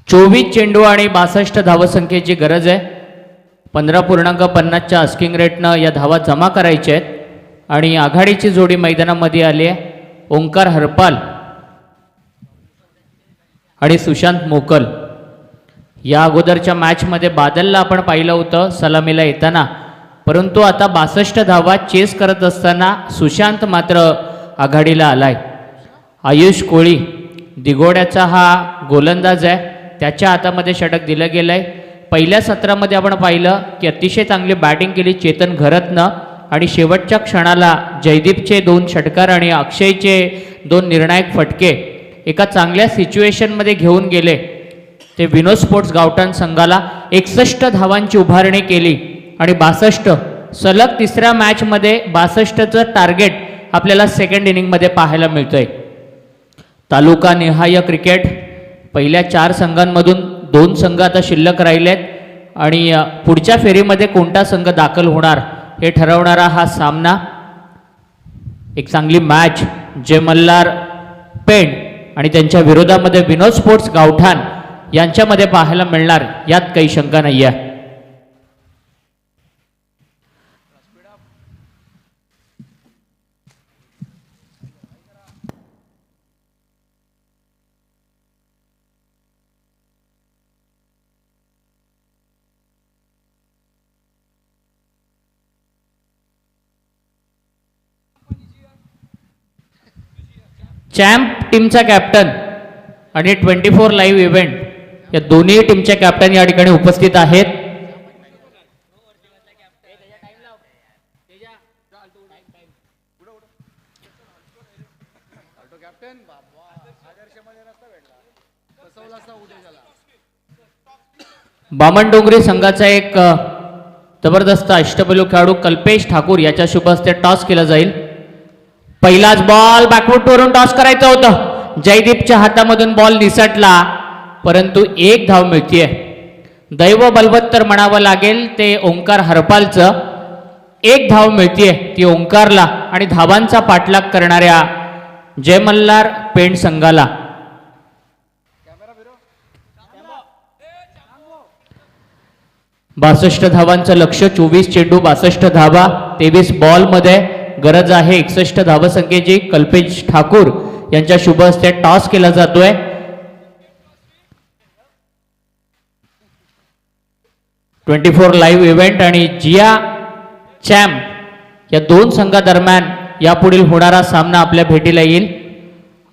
चोवीस चेंडू आणि 62 धावसंख्येची गरज आहे। 15.50च्या आस्किंग रेटनं या धावा जमा करायच्या आहेत आणि आघाडीची जोडी मैदानामध्ये आली आहे। ओंकार हरपाल आणि सुशांत मोकल। या अगोदरच्या मॅचमध्ये बादलला आपण पाहिलं होतं सलामीला येताना, परंतु आता 62 धावा चेस करत असताना सुशांत मात्र आघाडीला आलाय। आयुष कोळी दिगोड्याचा हा गोलंदाज आहे, त्याच्या हातामध्ये षटक दिलं गेलंय। पहिल्या सत्रामध्ये आपण पाहिलं की अतिशय चांगली बॅटिंग केली चेतन घरतनं आणि शेवटच्या क्षणाला जयदीपचे 2 षटकार आणि अक्षयचे 2 निर्णायक फटके एका चांगल्या सिच्युएशनमध्ये घेऊन गेले। ते विनोद स्पोर्ट्स गावठाण संघाला 61 धावांची उभारणी केली आणि 62 सलग तिसऱ्या मॅचमध्ये 62चं टार्गेट आपल्याला सेकंड इनिंगमध्ये पाहायला मिळतंय। तालुका निहाय क्रिकेट पहिल्या 4 संघांमधून 2 संघ आता शिल्लक राहिलेत आणि पुढच्या फेरीमध्ये कोणता संघ दाखल होणार हे ठरवणारा हा सामना। एक चांगली मॅच जय मल्हार पेंड आणि त्यांच्या विरोधामध्ये विनोद स्पोर्ट्स गावठाण यांच्यामध्ये पाहायला मिळणार, यात काही शंका नाही आहे। चॅम्प टीमचा कॅप्टन आणि 24 लाईव्ह इव्हेंट या दोन्ही टीमचे कॅप्टन या ठिकाणी उपस्थित आहेत। बामणडोंगरी संघाचा एक जबरदस्त अष्टपैलू खेळाडू कल्पेश ठाकूर याच्या शुभ हस्ते टॉस केला जाईल. पहिलाच बॉल बॅकवर्ड वरून टॉस करायचं होतं. जयदीपच्या हातामधून बॉल निसटला, परंतु एक धाव मिळतीये. दैव बलवत्तर म्हणावं लागेल ते ओंकार हरपालचं. एक धाव मिळतीये ती ओंकारला आणि धावांचा पाठलाग करणाऱ्या जय मल्हार पेंड संघाला. बासष्ट धावांचं लक्ष, 24 चेंडू 62 धावा, 23 बॉल मध्ये गरज आहे 61 धावसंख्येची. कल्पेश ठाकूर यांच्या शुभ हस्ते टॉस केला जातोय. ट्वेंटी4 लाईव्ह इव्हेंट आणि जिया चॅम्प या दोन संघादरम्यान यापुढील होणारा सामना आपल्या भेटीला येईल.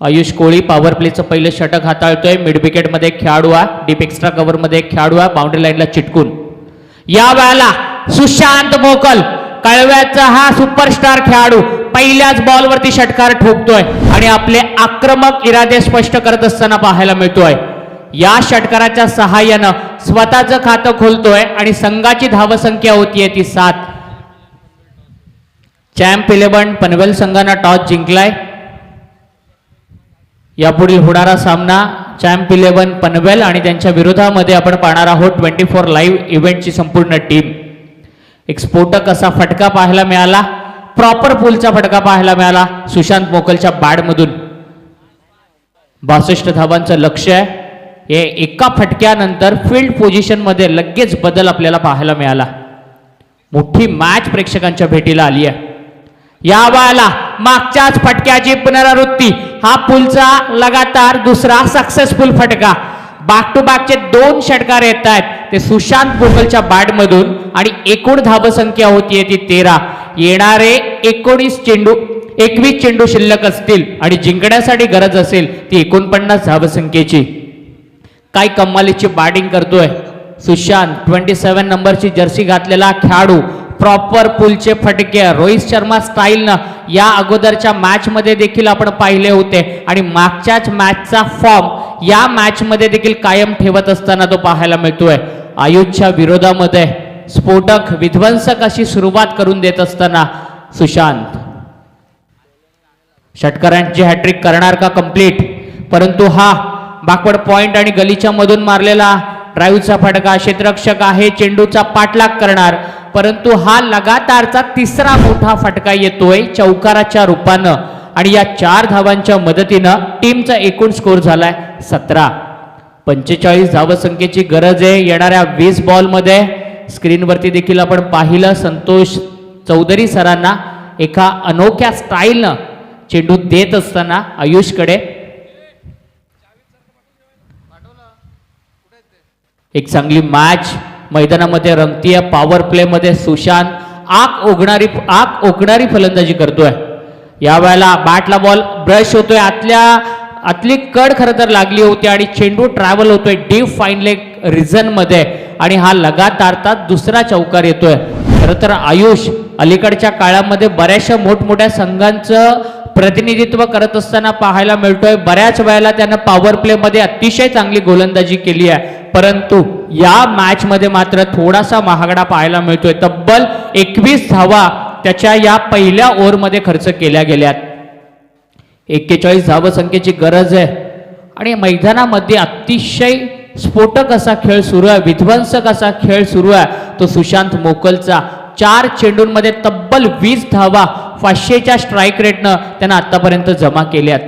आयुष कोळी पॉवर प्लेचं पहिलं षटक हाताळतोय. मिड विकेटमध्ये खेळाडू आहे, डीप एक्स्ट्रा कव्हरमध्ये खेळाडू आहे, बाउंड्री लाईनला चिटकून. या वेळेला सुशांत मोकल कळव्याचा हा सुपरस्टार खेळाडू पहिल्याच बॉलवरती षटकार ठोकतोय आणि आपले आक्रमक इरादे स्पष्ट करत असताना पाहायला मिळतोय. या षटकाराच्या सहाय्यानं स्वतःचं खातं खोलतोय आणि संघाची धावसंख्या होतीये ती 7. चॅम्प 11 पनवेल संघानं टॉस जिंकलाय. यापुढील होणारा सामना चॅम्प 11 पनवेल आणि त्यांच्या विरोधामध्ये आपण पाहणार आहोत 24 लाईव्ह इव्हेंटची संपूर्ण टीम. एक स्फोटक असा फटका पाहायला मिळाला, प्रॉपर पुलचा फटका पाहायला मिळाला सुशांत मोकलच्या बॅटमधून. 62 धावांचं लक्ष आहे. हे एका फटक्यानंतर फील्ड पोझिशन मध्ये लगेच बदल आपल्याला पाहायला मिळाला. मोठी मॅच प्रेक्षकांच्या भेटीला आली आहे. या वेळेला मागच्याच फटक्याची पुनरावृत्ती, हा पुलचा लगातार दुसरा सक्सेसफुल फटका. बॅक टू बॅकचे 2 षटकार येत आहेत ते सुशांत मोकलच्या बॅटमधून आणि एकूण धावसंख्या होतीये ती 13. येणारे 21 चेंडू शिल्लक असतील आणि जिंकण्यासाठी गरज असेल ती 49 धावसंख्येची. काय कमालीची बॅटिंग करतोय सुशांत. 27 नंबरची जर्सी घातलेला खेळाडू. प्रॉपर पुलचे फटके रोहित शर्मा स्टाईलनं या अगोदरच्या मॅच मध्ये देखील आपण पाहिले होते आणि मागच्याच मॅचचा फॉर्म या मॅच मध्ये देखील कायम ठेवत असताना तो पाहायला मिळतोय. आयुषच्या विरोधामध्ये स्फोटक विध्वंसक अशी सुरुवात करून देत असताना सुशांत षटकारांची हॅट्रिक करणार का कंप्लीट, परंतु हा बॅकवर्ड पॉइंट आणि गलीच्या मधून मारलेला ड्राईव्हचा फटका. क्षेत्ररक्षक आहे, चेंडूचा पाठलाग करणार, परंतु हा लगातारचा तिसरा मोठा फटका येतोय चौकाराच्या रूपानं आणि या 4 धावांच्या मदतीनं टीमचा एकूण स्कोर झालाय 17. 45 धावसंख्येची गरज आहे येणाऱ्या 20 बॉलमध्ये. स्क्रीनवरती देखील आपण पाहिलं संतोष चौधरी सरांना एका अनोख्या स्टाईलनं चेंडू देत असताना आयुषकडे. एक चांगली मॅच मैदानामध्ये रंगतीये. पॉवर प्ले मध्ये सुशांत आग ओकणारी फलंदाजी करतोय. या वेळेला बॅटला बॉल ब्रश होतोय, आतली कड खरं तर लागली होती आणि चेंडू ट्रॅव्हल होतोय डीप फाईन लेग रिझन मध्ये आणि हा लगातारचा दुसरा चौकार येतोय. खरं तर आयुष अलीकडच्या काळामध्ये बऱ्याचशा मोठमोठ्या संघांचं प्रतिनिधित्व करत असताना पाहायला मिळतोय. बऱ्याच वेळेला त्यानं पॉवर प्ले मध्ये अतिशय चांगली गोलंदाजी केली आहे, परंतु या मॅच मध्ये मात्र थोडासा महागडा पाहायला मिळतोय. तब्बल 21 धावा त्याच्या या पहिल्या ओव्हरमध्ये खर्च केल्या गेल्यात. 41 धावसंख्येची गरज आहे आणि मैदानामध्ये अतिशय स्फोटक असा खेळ सुरू आहे, विध्वंसक असा खेळ सुरू आहे तो सुशांत मोकलचा. 4 चेंडूंमध्ये तब्बल 20 धावा 500च्या स्ट्राईक रेटनं त्यांना आतापर्यंत जमा केल्यात.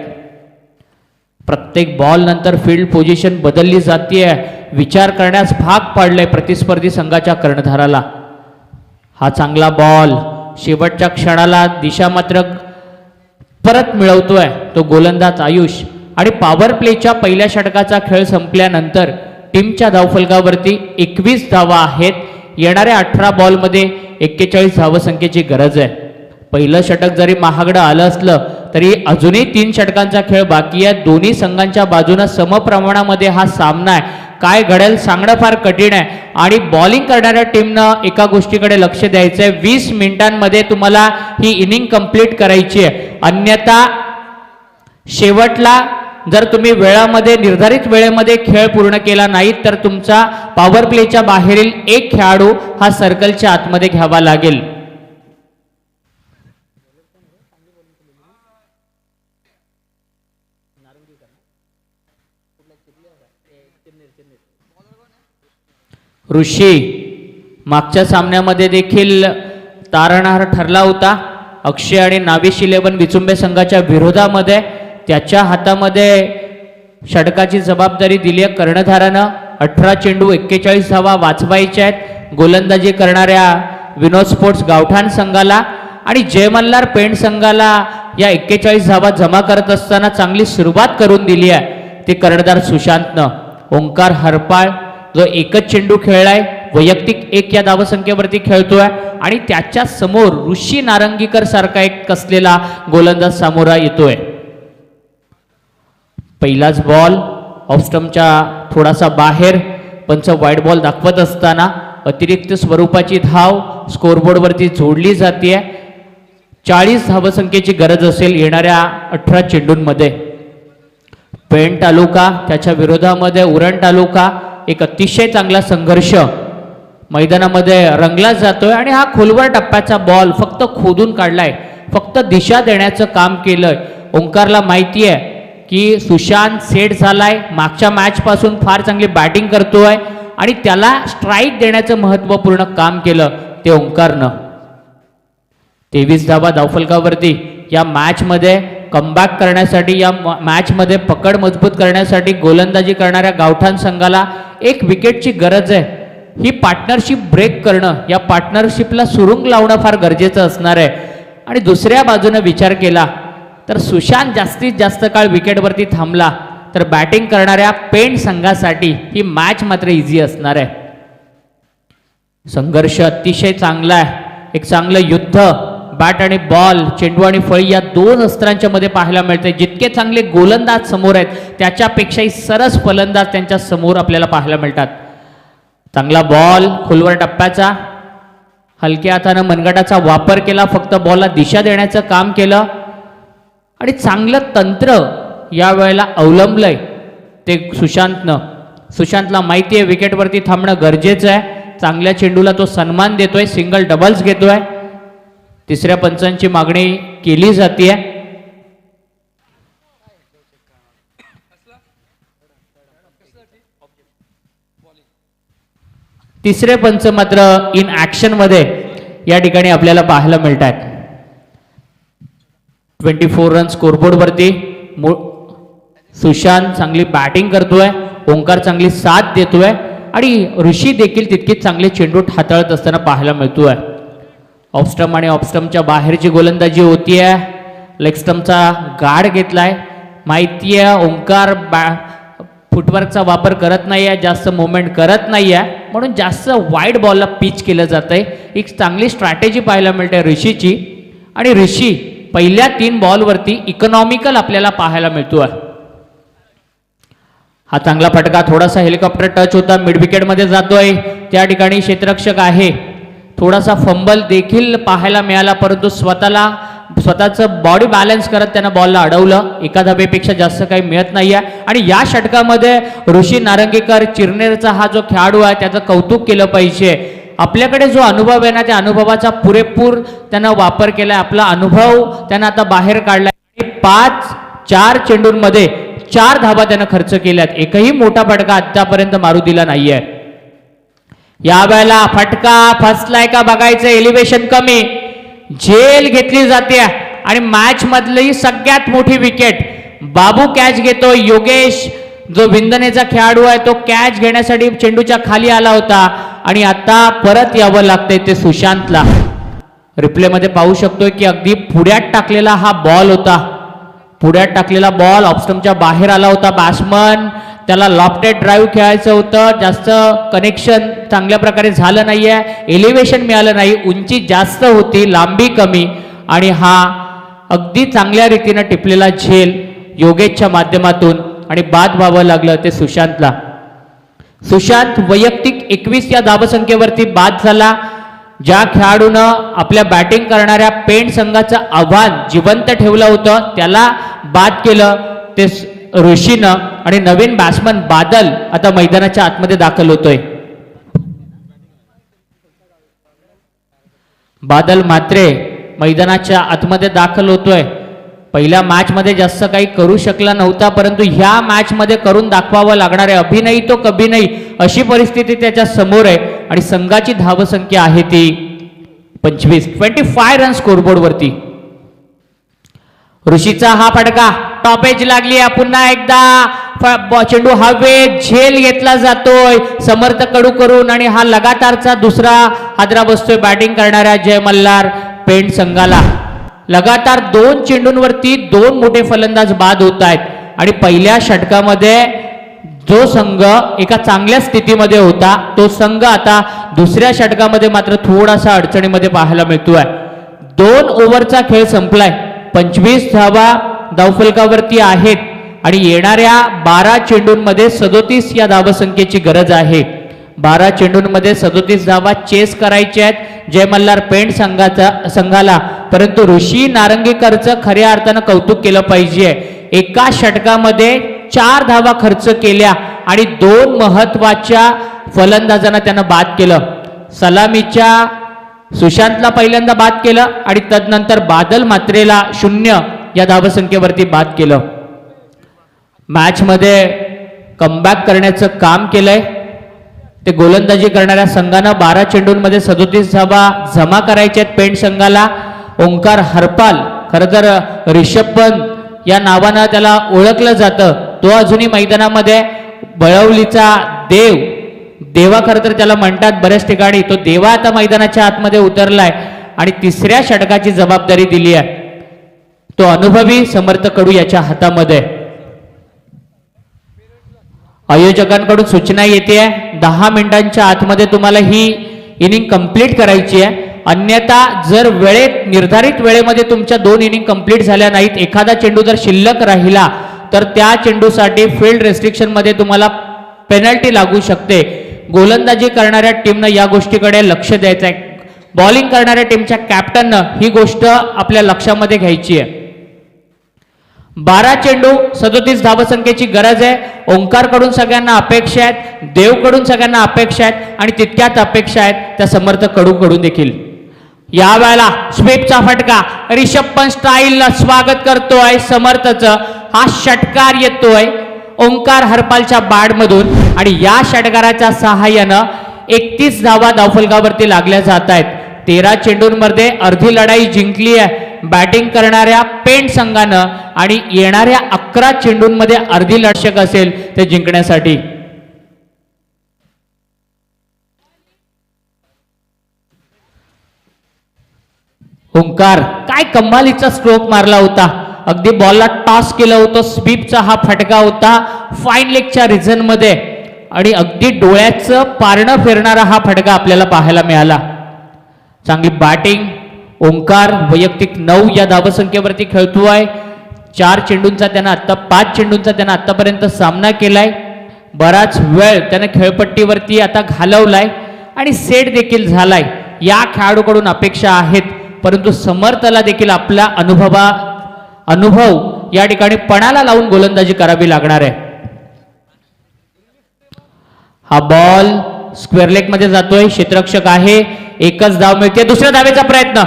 प्रत्येक बॉल नंतर फील्ड पोझिशन बदलली जातीये, विचार करण्यास भाग पाडले प्रतिस्पर्धी संघाच्या कर्णधाराला. हा चांगला बॉल शेवटच्या क्षणाला दिशा मात्र परत मिळवतोय तो गोलंदाज आयुष आणि पॉवर प्लेच्या पहिल्या षटकाचा खेळ संपल्यानंतर टीमच्या धावफलकावरती 21 धावा आहेत. येणाऱ्या 18 बॉलमध्ये 41 धावसंख्येची गरज आहे. पहिलं षटक जरी महागडं आलं असलं तरी अजूनही 3 षटकांचा खेळ बाकी आहे. दोन्ही संघांच्या बाजूने समप्रमाणामध्ये हा सामना आहे. काय घडेल सांगणं फार कठीण आहे आणि बॉलिंग करणाऱ्या टीमनं एका गोष्टीकडे लक्ष द्यायचंय, 20 मिनिटांमध्ये तुम्हाला ही इनिंग कंप्लीट करायची आहे, अन्यथा शेवटला जर तुम्ही वेळामध्ये निर्धारित वेळेमध्ये खेळ पूर्ण केला नाही तर तुमचा पॉवर प्लेच्या बाहेरील एक खेळाडू हा सर्कलच्या आतमध्ये घ्यावा लागेल. ऋषी मागच्या सामन्यामध्ये देखील तारणहार ठरला होता. अक्षय आणि नाविश 11 विचुंबे संघाच्या विरोधामध्ये त्याच्या हातामध्ये षटकाची जबाबदारी दिली आहे कर्णधारानं. 18 चेंडू 41 धावा वाचवायच्या आहेत गोलंदाजी करणाऱ्या विनोद स्पोर्ट्स गावठाण संघाला. आणि जय मल्हार पेंड संघाला या 41 धावा जमा करत असताना चांगली सुरुवात करून दिली आहे ते कर्णधार सुशांतनं. ओंकार हरपाळ जो एकच चेंडू खेळलाय, वैयक्तिक 1 या धावसंख्येवरती खेळतोय आणि त्याच्या समोर ऋषी नारंगीकर सारखा एक कसलेला गोलंदाज सामोरा येतोय. पहिलाच बॉल ऑफस्टम्पच्या थोडासा बाहेर, पंच वाईड बॉल दाखवत असताना अतिरिक्त स्वरूपाची धाव स्कोरबोर्डवरती जोडली जाते. 40 धावसंख्येची गरज असेल येणाऱ्या 18 चेंडूंमध्ये. पेण तालुका त्याच्या विरोधामध्ये उरण तालुका, एक अतिशय चांगला संघर्ष मैदानामध्ये रंगला जातोय. आणि हा खोलवर टप्प्याचा बॉल फक्त खोदून काढलाय, फक्त दिशा देण्याचं काम केलंय. ओंकारला माहिती आहे की सुशांत सेट झालाय, मागच्या मॅच पासून फार चांगली बॅटिंग करतोय आणि त्याला स्ट्राईक देण्याचं महत्त्वपूर्ण काम केलं ते ओंकारनं. 23 धावा धावफलकावरती या मॅचमध्ये कमबॅक करण्यासाठी, या मॅचमध्ये पकड मजबूत करण्यासाठी गोलंदाजी करणाऱ्या गावठाण संघाला 1 विकेटची गरज आहे. ही पार्टनरशिप ब्रेक करणं, या पार्टनरशिपला सुरुंग लावणं फार गरजेचं असणार आहे. आणि दुसऱ्या बाजूने विचार केला तर सुशांत जास्तीत जास्त काळ विकेटवरती थांबला तर बॅटिंग करणाऱ्या पेंड संघासाठी ही मॅच मात्र इझी असणार आहे. संघर्ष अतिशय चांगला आहे, एक चांगलं युद्ध बॅट आणि बॉल, चेंडू आणि फळी या 2 अस्त्रांच्या मध्ये पाहायला मिळते. जितके चांगले गोलंदाज समोर आहेत त्याच्यापेक्षाही सरस फलंदाज त्यांच्या समोर आपल्याला पाहायला मिळतात. चांगला बॉल खोलवर टप्प्याचा, हलक्या हातानं मनगटाचा वापर केला, फक्त बॉलला दिशा देण्याचं काम केलं आणि चांगलं तंत्र यावेळेला अवलंबलंय ते सुशांतनं. सुशांतला माहिती आहे विकेटवरती थांबणं गरजेचं आहे. चांगल्या चेंडूला तो सन्मान देतोय, सिंगल डबल्स घेतोय. तिसऱ्या पंचांची मागणी केली जाते. तिसरे पंच मात्र इन ऍक्शन मध्ये या ठिकाणी आपल्याला पाहायला मिळत आहेत. 24 रन स्कोरबोर्ड वरती सुशांत चांगली बॅटिंग करतोय, ओंकार चांगली साथ देतोय आणि ऋषी देखील तितकीच चांगले चेंडू हाताळत असताना पाहायला मिळतोय. ऑफस्टम्प आणि ऑफस्टम्पच्या बाहेरची गोलंदाजी होतीये. लेग स्टम्पचा गाड घेतलाय. माहिती आहे ओंकार फुटवर्कचा वापर करत नाही आहे, जास्त मुवमेंट करत नाही आहे, म्हणून जास्त वाईड बॉलला पिच केलं जात आहे. एक चांगली स्ट्रॅटेजी पाहायला मिळते ऋषीची. आणि ऋषी पहिल्या 3 बॉलवरती इकॉनॉमिकल आपल्याला पाहायला मिळतोय. हा चांगला फटका, थोडासा हेलिकॉप्टर टच होता, मिड विकेटमध्ये जातोय. त्या ठिकाणी क्षेत्ररक्षक आहे, थोडासा फंबल देखील पाहायला मिळाला, परंतु स्वतःचं बॉडी बॅलन्स करत त्यानं बॉलला अडवलं. 1 धावेपेक्षा जास्त काही मिळत नाहीये. आणि या षटकामध्ये ऋषी नारंगीकर चिरनेरचा हा जो खेळाडू आहे त्याचं कौतुक केलं पाहिजे. आपल्याकडे जो अनुभव आहे ना, त्या अनुभवाचा पुरेपूर त्यानं वापर केलाय. आपला अनुभव त्यानं आता बाहेर काढलाय. 4 चेंडूंमध्ये 4 धावा त्यानं खर्च केल्यात. एकही मोठा फटका आतापर्यंत मारू दिला नाहीये. यावेळेला फटका फसलाय का बघायचं, एलिव्हेशन कमी, झेल घेतली जाते आणि मॅच मधली सगळ्यात मोठी विकेट बाबू कॅच घेतो. योगेश जो विंदनेचा खेळाडू आहे तो कॅच घेण्यासाठी चेंडूच्या खाली आला होता आणि आता परत यावं लागतंय ते सुशांतला. रिप्ले मध्ये पाहू शकतोय की अगदी पुढ्यात टाकलेला हा बॉल होता. पुढ्यात टाकलेला बॉल ऑफस्टम्पच्या बाहेर आला होता. बॅट्समन त्याला लॉफ्टेड ड्राईव्ह खेळायचं होतं, जास्त कनेक्शन चांगल्या प्रकारे झालं नाहीये, एलिव्हेशन मिळालं नाही, उंची जास्त होती, लांबी कमी आणि हा अगदी चांगल्या रीतीनं टिपलेला झेल योगेशच्या माध्यमातून आणि बाद व्हावं लागलं ते सुशांतला. सुशांत वैयक्तिक 21 या धावसंख्येवरती बाद झाला. ज्या खेळाडूनं आपल्या बॅटिंग करणाऱ्या पेंड संघाचं आव्हान जिवंत ठेवलं होतं त्याला बाद केलं ते ऋषीनं आणि नवीन बॅट्समन बादल आता मैदानाच्या आतमध्ये दाखल होतोय. बादल मात्रे मैदानाच्या आतमध्ये दाखल होतोय. पहिल्या मॅच मध्ये जास्त काही करू शकला नव्हता, परंतु ह्या मॅच मध्ये करून दाखवावं लागणार आहे. अभि नाही तो कभी नाही अशी परिस्थिती त्याच्या समोर आहे आणि संघाची धावसंख्या आहे ती 25 रन स्कोरबोर्ड वरती. ऋषीचा हा फटका टॉप एज लागली आहे. पुन्हा एकदा चेंडू हवेत झेल घेतला जातोय समर्थ कडू करून आणि हा लगातारचा दुसरा हादरा बसतोय बॅटिंग करणाऱ्या जय मल्हार पेंट संघाला. लगातार 2 चेंडूंवरती 2 मोठे फलंदाज बाद होत आहेत आणि पहिल्या षटकामध्ये जो संघ एका चांगल्या स्थितीमध्ये होता तो संघ आता दुसऱ्या षटकामध्ये मात्र थोडासा अडचणीमध्ये पाहायला मिळतोय. 2 ओव्हरचा खेळ संपलाय. 25 धावा धावफलकावरती आहेत आणि येणाऱ्या 12 चेंडूंमध्ये 37 या धावसंख्येची गरज आहे. 12 चेंडूंमध्ये 37 धावा चेस करायच्या आहेत जय मल्हार पेंट संघाला. परंतु ऋषी नारंगीकरचं खऱ्या अर्थानं कौतुक केलं पाहिजे. एका षटकामध्ये 4 धावा खर्च केल्या आणि 2 महत्वाच्या फलंदाजांना त्यानं बाद केलं. सलामीच्या सुशांतला पहिल्यांदा बाद केलं आणि तदनंतर बादल मात्रेला 0 या धावसंख्येवरती बाद केलं. मॅच मध्ये कमबॅक करण्याचं काम केलंय. ते गोलंदाजी करणाऱ्या संघानं 12 चेंडूंमध्ये 37 धावा जमा करायच्या आहेत पेंट संघाला. ओंकार हरपाल, खरं तर रिषभ पंत या नावानं त्याला ओळखलं जातं, तो अजूनही मैदानामध्ये बळवलीचा देवा खरं तर त्याला म्हणतात बऱ्याच ठिकाणी. तो देवा आता मैदानाच्या आतमध्ये उतरलाय आणि तिसऱ्या षटकाची जबाबदारी दिली आहे. तो अनुभवी समर्थ कडू याच्या हातामध्ये. आयोजकांकडून सूचना येते आहे 10 मिनिटांच्या आतमध्ये तुम्हाला ही इनिंग कंप्लीट करायची आहे. अन्यथा जर निर्धारित वेळेमध्ये तुमच्या 2 इनिंग कंप्लीट झाल्या नाहीत, एखादा चेंडू जर शिल्लक राहिला तर त्या चेंडूसाठी फील्ड रेस्ट्रिक्शन मध्ये तुम्हाला पेनल्टी लागू शकते. गोलंदाजी करणाऱ्या टीमनं या गोष्टीकडे लक्ष द्यायचं आहे. बॉलिंग करणाऱ्या टीमच्या कॅप्टननं ही गोष्ट आपल्या लक्षामध्ये घ्यायची आहे. 12 चेंडू 37 धावसंख्येची गरज आहे. ओंकारकडून सगळ्यांना अपेक्षा आहेत, देवकडून सगळ्यांना अपेक्षा आहेत आणि तितक्याच अपेक्षा आहेत त्या समर्थ कडूकडून देखील. या वेळेला स्वीपचा फटका रिषभ पंत स्टाईलला स्वागत करतोय समर्थचं. हा षटकार येतोय ओंकार हरपालच्या बॅटमधून आणि या षटकाराच्या सहाय्यानं 31 धावा धावफलकावरती लागल्या जात आहेत. 13 चेंडूंमध्ये अर्धी लढाई जिंकली आहे बॅटिंग करणाऱ्या पेंट संघानं आणि येणाऱ्या 11 चेंडूंमध्ये अर्धी लक्षक असेल ते जिंकण्यासाठी. ओंकार काय कमालीचा स्ट्रोक मारला होता. अगदी बॉलला टॉस केलं होतं. स्वीपचा हा फटका होता फाईन लेगच्या रिझन मध्ये आणि अगदी डोळ्याचं पारणं फिरणारा हा फटका आपल्याला पाहायला मिळाला. चांगली बॅटिंग. ओंकार वैयक्तिक 9 या धावसंख्येवरती खेळतोय. 4 चेंडूंचा त्यानं आता 5 चेंडूंचा त्यानं आतापर्यंत सामना केलाय. बराच वेळ त्यानं खेळपट्टीवरती आता घालवलाय आणि सेट देखील झालाय. या खेळाडूकडून अपेक्षा आहेत, परंतु समर्थला देखील आपला अनुभव या ठिकाणी पणाला लावून गोलंदाजी करावी लागणार आहे. हा बॉल स्क्वेअर लेग मध्ये जातोय. क्षेत्ररक्षक आहे. एकच धाव मिळते. दुसऱ्या धावेचा प्रयत्न.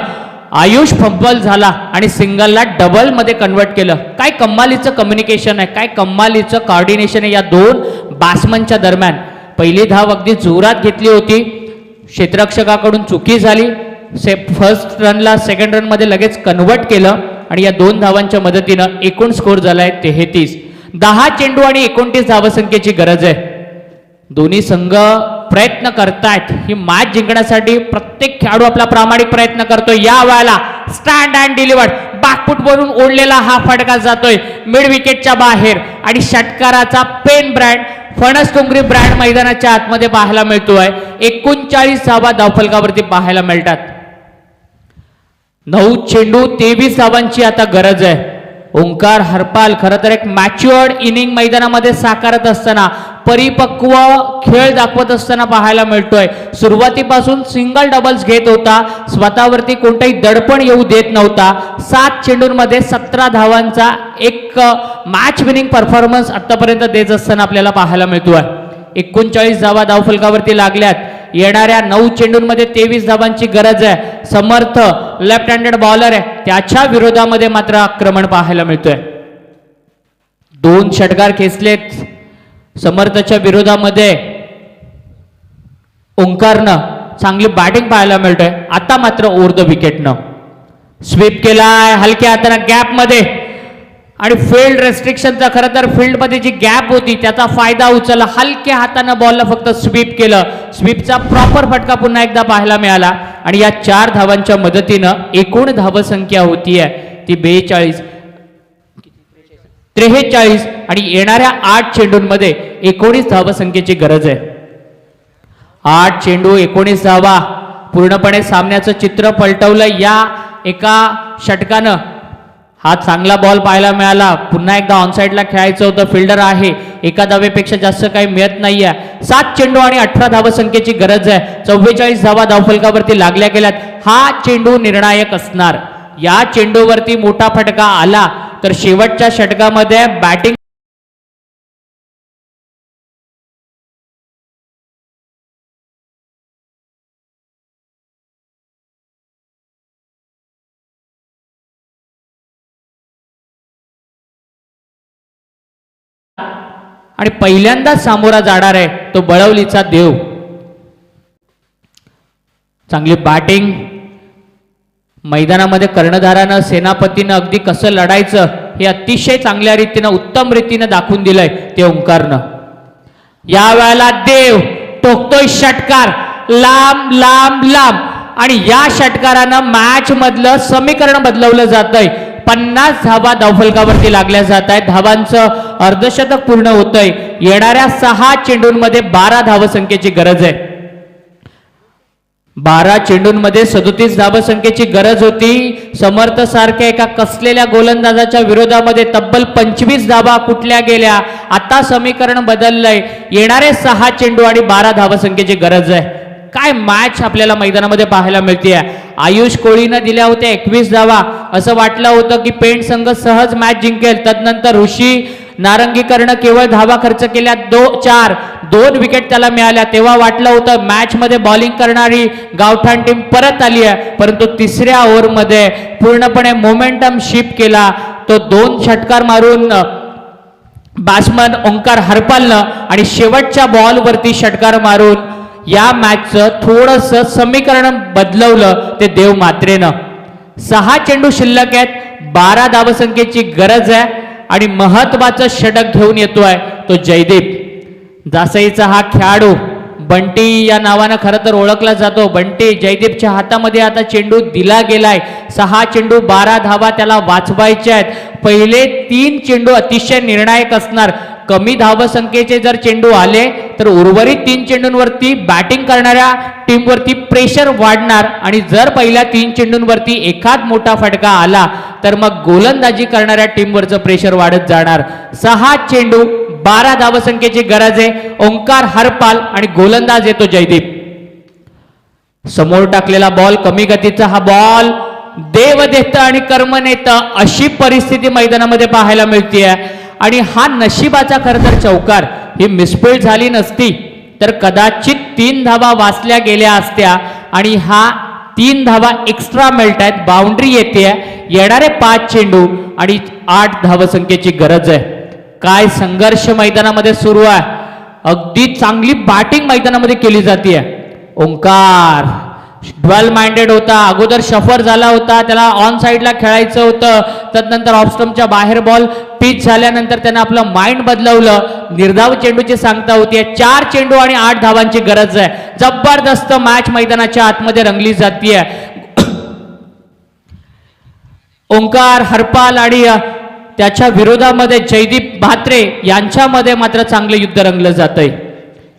आयुष फंबल झाला आणि सिंगलला डबल मध्ये कन्वर्ट केलं. काय कमालीचं कम्युनिकेशन आहे, काय कमालीचं कॉर्डिनेशन आहे या 2 बॅट्समनच्या दरम्यान. पहिली धाव अगदी जोरात घेतली होती. क्षेत्ररक्षकाकडून चुकी झाली. फर्स्ट रनला सेकंड रन मध्ये लगेच कन्वर्ट केलं आणि या 2 धावांच्या मदतीनं एकूण स्कोर झालाय 33. 10 चेंडू आणि 29 धावसंख्येची गरज आहे. दोन्ही संघ प्रयत्न करतायत ही मॅच जिंकण्यासाठी. प्रत्येक खेळाडू आपला प्रामाणिक प्रयत्न करतोय. या वेळेला स्टँड अँड डिलिव्हर्ड बॅकफुट वरून ओढलेला हा फटका जातोय मिड विकेटच्या बाहेर आणि षटकाराचा पेन ब्रँड फणस टोंगरी ब्रँड मैदानाच्या आतमध्ये पाहायला मिळतोय. 39 धावा धावफलकावरती पाहायला मिळतात. 9 चेंडू 23 धावांची आता गरज आहे. ओंकार हरपाल खरं तर एक मॅच्युअर्ड इनिंग मैदानामध्ये साकारत असताना परिपक्व खेळ दाखवत असताना पाहायला मिळतोय. सुरुवातीपासून सिंगल डबल्स घेत होता, स्वतःवरती कोणताही दडपण येऊ देत नव्हता. 7 चेंडूंमध्ये 17 धावांचा एक मॅच विनिंग परफॉर्मन्स आतापर्यंत देत असताना आपल्याला पाहायला मिळतोय. 39 धावा धावफलकावरती लागल्यात. येणाऱ्या 9 चेंडूंमध्ये 23 धावांची गरज आहे. समर्थ लेफ्ट हँडेड बॉलर आहे, त्याच्या विरोधामध्ये मात्र आक्रमण पाहायला मिळतोय. 2 षटकार खेचलेत समर्थच्या विरोधामध्ये. ओंकारनं चांगली बॅटिंग पाहायला मिळतोय. आता मात्र ओव्हर द विकेटनं स्वीप केलाय हलक्या हातानं गॅप मध्ये, आणि फील्ड रेस्ट्रिक्शनचा खरं तर फील्डमध्ये जी गॅप होती त्याचा फायदा उचलला. हलक्या हातानं बॉलला फक्त स्वीप केलं. स्वीपचा प्रॉपर फटका पुन्हा एकदा पाहायला मिळाला, आणि या 4 धावांच्या मदतीनं एकूण धावसंख्या होतीये ती 43, आणि येणाऱ्या 8 चेंडूंमध्ये 19 धावसंख्येची गरज आहे. 8 चेंडू 19 धावा, पूर्णपणे सामन्याचं चित्र पलटवलं या एका षटकानं. हा चांगला बॉल पाहायला मिळाला. पुन्हा एकदा ऑनसाइडला खेळायचं होतं, फिल्डर आहे, एका धावेपेक्षा जास्त काही मिळत नाहीये. 7 चेंडू आणि 18 धावसंख्येची गरज आहे. 44 धावा धावफलकावरती लागल्या गेल्यात. हा चेंडू निर्णायक असणार. या चेंडूवरती मोठा फटका आला तर शेवटच्या षटकामध्ये बॅटिंग आणि पहिल्यांदा सामोरा जाणार आहे तो बळवलीचा देव. चांगली बॅटिंग मैदानामध्ये कर्णधारानं सेनापतीनं अगदी कसं लढायचं हे अतिशय चांगल्या रीतीनं उत्तम रीतीनं दाखवून दिलंय ते ओंकारनं. या वेळेला देव टोकतोय षटकार लांब लांब लांब, आणि या षटकारानं मॅच मधलं समीकरण बदलवलं जातंय. 50 धावा धावफलकावरती लागल्या जात आहेत. धावांचं अर्धशतक पूर्ण होतंय. येणाऱ्या 6 चेंडूंमध्ये 12 धावसंख्येची गरज आहे. 12 चेंडूंमध्ये 37 धावसंख्येची गरज होती. समर्थ सारख्या एका कसलेल्या गोलंदाजाच्या विरोधामध्ये तब्बल 25 धावा कुठल्या गेल्या. आता समीकरण बदललंय. येणारे 6 चेंडू आणि 12 धावसंख्येची गरज आहे. काय मॅच आपल्याला मैदानामध्ये पाहायला मिळते. आयुष कोळीनं दिल्या होत्या 21 धावा. असं वाटलं होतं की पेंट संघ सहज मॅच जिंकेल. तदनंतर ऋषी नारंगीकरनं केवळ धावा खर्च केल्या 2 विकेट त्याला मिळाल्या. तेव्हा वाटलं होतं मॅच मध्ये बॉलिंग करणारी गावठाण टीम परत आली आहे, परंतु तिसऱ्या ओव्हरमध्ये पूर्णपणे मोमेंटम शिफ्ट केला. तो 2 षटकार मारून बॅट्समन ओंकार हरपालनं आणि शेवटच्या बॉलवरती षटकार मारून या मॅचचं थोडंसं समीकरण बदलवलं ते देव मात्रेनं. 6 चेंडू शिल्लक आहेत. 12 धावसंख्येची गरज आहे, आणि महत्वाचं षटक घेऊन येतोय तो जयदीप. जासईचा हा खेळाडू बंटी या नावानं खरं तर ओळखला जातो. बंटी जयदीपच्या हातामध्ये आता चेंडू दिला गेलाय. 6 चेंडू 12 धावा त्याला वाचवायच्या आहेत. पहिले 3 चेंडू अतिशय निर्णायक असणार. कमी धावसंख्येचे जर चेंडू आले तर उर्वरित 3 चेंडूंवरती बॅटिंग करणाऱ्या टीमवरती प्रेशर वाढणार, आणि जर पहिल्या 3 चेंडूंवरती एखाद मोठा फटका आला तर मग गोलंदाजी करणाऱ्या टीमवरचं प्रेशर वाढत जाणार. 6 चेंडू 12 धावसंख्येची गरज आहे. ओंकार हरपाल आणि गोलंदाज येतो जयदीप. समोर टाकलेला बॉल कमी गतीचा. हा बॉल देव देतं आणि कर्म नेतं अशी परिस्थिती मैदानामध्ये पाहायला मिळते. आणि हा नशिबाचा खरं तर चौकार. ही मिसफील्ड झाली नसती तर कदाचित 3 धावा वाचल्या गेल्या असत्या, आणि हा 3 धावा एक्स्ट्रा मिळत आहेत. बाउंड्री येते. येणारे 5 चेंडू आणि 8 धावसंख्येची गरज आहे. काय संघर्ष मैदानामध्ये सुरू आहे. अगदी चांगली बॅटिंग मैदानामध्ये केली जाते. ओंकार वेल माइंडेड होता. अगोदर शफर झाला होता, त्याला ऑन साईडला खेळायचं होतं. तदनंतर ऑफ स्टंपच्या बाहेर बॉल पिच झाल्यानंतर त्यानं आपलं माइंड बदलवलं. निर्धाव चेंडूची सांगता होती. 4 चेंडू आणि 8 धावांची गरज आहे. जबरदस्त मॅच मैदानाच्या आतमध्ये रंगली जातीये. ओंकार हरपाल आणि त्याच्या विरोधामध्ये जयदीप भात्रे यांच्यामध्ये मात्र चांगलं युद्ध रंगलं जातंय.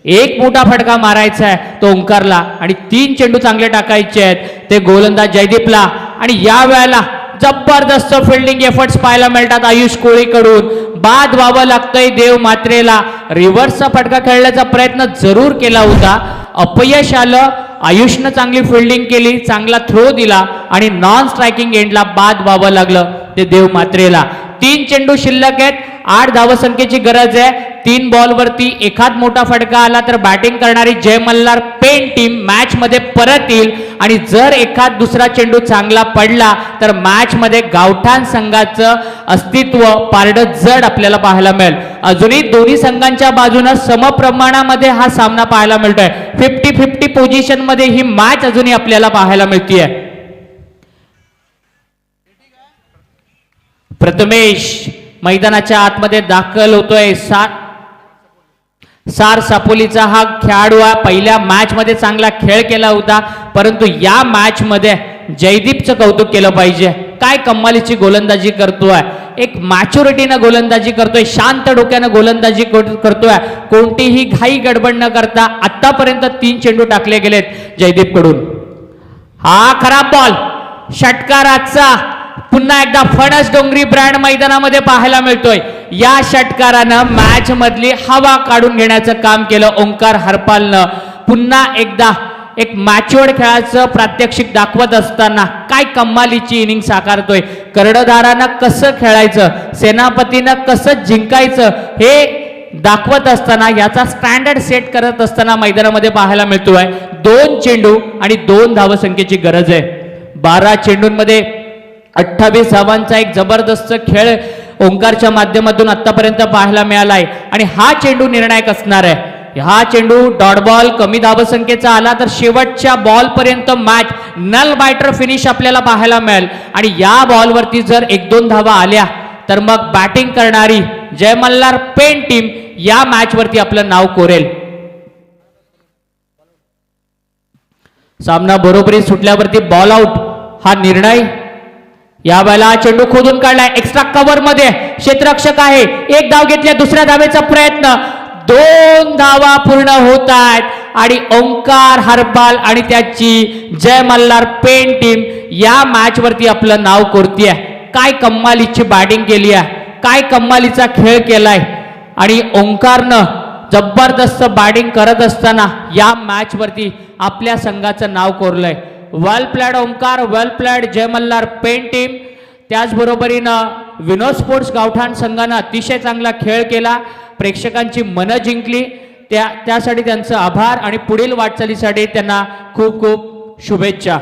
एक मोठा फटका मारायचा आहे तो ओंकारला, आणि 3 चेंडू चांगले टाकायचे आहेत ते गोलंदाज जयदीपला. आणि या वेळेला जबरदस्त फिल्डिंग एफर्ट्स पाहायला मिळतात आयुष कोळीकडून. बाद व्हावं लागतंय देव मात्रेला. रिव्हर्सचा फटका खेळण्याचा प्रयत्न जरूर केला होता, अपयश आलं. आयुषनं चांगली फिल्डिंग केली, चांगला थ्रो दिला आणि नॉन स्ट्रायकिंग एंडला बाद व्हावं लागलं ते देव मात्रेला. 3 चेंडू शिल्लक आहेत, 8 धावसंख्येची गरज आहे. 3 बॉलवरती एखाद मोठा फटका आला तर बॅटिंग करणारी जय मल्हार पेन टीम मॅच मध्ये परत येईल आणि जर एखाद दुसरा चेंडू चांगला पडला तर मॅच मध्ये गावठाण संघाचं अस्तित्व पारडं जड आपल्याला पाहायला मिळेल. अजूनही दोन्ही संघांच्या बाजूने समप्रमाणामध्ये हा सामना पाहायला मिळतोय. 50-50 पोझिशन मध्ये ही मॅच अजूनही आपल्याला पाहायला मिळतीये. प्रथमेश मैदानाच्या आतमध्ये दाखल होतोय. सार सापोलीचा हा खेळाडू पहिल्या मॅच मध्ये चांगला खेळ केला होता, परंतु या मॅच मध्ये जयदीपचं कौतुक केलं पाहिजे. काय कमालीची गोलंदाजी करतोय, एक मॅच्युरिटीनं गोलंदाजी करतोय, शांत डोक्यानं गोलंदाजी करतोय, कोणतीही घाई गडबड न करता. आतापर्यंत 3 चेंडू टाकले गेलेत जयदीप कडून. हा खराब बॉल षटकाराचा पुन्हा एकदा फणस डोंगरी ब्रँड मैदानामध्ये पाहायला मिळतोय. या षटकारानं मॅच मधली हवा काढून घेण्याचं काम केलं ओंकार हरपालनं. पुन्हा एकदा एक मॅच्युअर्ड खेळाचं प्रात्यक्षिक दाखवत असताना काय कमालीची इनिंग साकारतोय. कर्णधारानं कसं खेळायचं, सेनापतीनं कसं जिंकायचं हे दाखवत असताना, याचा स्टँडर्ड सेट करत असताना मैदानामध्ये पाहायला मिळतोय. 2 चेंडू आणि 2 धावसंख्येची गरज आहे. 12 चेंडूंमध्ये 28 धावांचा एक जबरदस्त खेळ ओंकारच्या माध्यमातून आतापर्यंत पाहायला मिळालाय आणि हा चेंडू निर्णायक असणार आहे. हा चेंडू डॉट बॉल कमी धावसंख्येचा आला तर शेवटच्या बॉल पर्यंत मॅच नल बायटर फिनिश आपल्याला पाहायला मिळेल आणि या बॉलवरती जर 1-2 धावा आल्या तर मग बॅटिंग करणारी जय मल्हार पेन टीम या मॅच वरती आपलं नाव कोरेल. सामना बरोबरी सुटल्यावरती बॉल आउट हा निर्णय. या वेळेला चेंडू खोदून काढलाय, एक्स्ट्रा कव्हर मध्ये क्षेत्ररक्षक आहे. 1 धाव घेतल्या, दुसऱ्या धावेचा प्रयत्न, 2 धावा पूर्ण होत आहेत आणि ओंकार हरपाल आणि त्याची जय मल्हार पेन टीम या मॅच वरती आपलं नाव कोरतीये. काय कमालीची बॅटिंग केली आहे, काय कमालीचा खेळ केलाय आणि ओंकारनं जबरदस्त बॅटिंग करत असताना या मॅच वरती आपल्या संघाचं नाव कोरलंय. Well played Omkar, well played Jai Malhar Pen team. त्याचबरोबरीनं विनोद स्पोर्ट्स गावठाण संघानं अतिशय चांगला खेळ केला, प्रेक्षकांची मनं जिंकली. त्यासाठी त्यांचं आभार आणि पुढील वाटचालीसाठी त्यांना खूप खूप शुभेच्छा.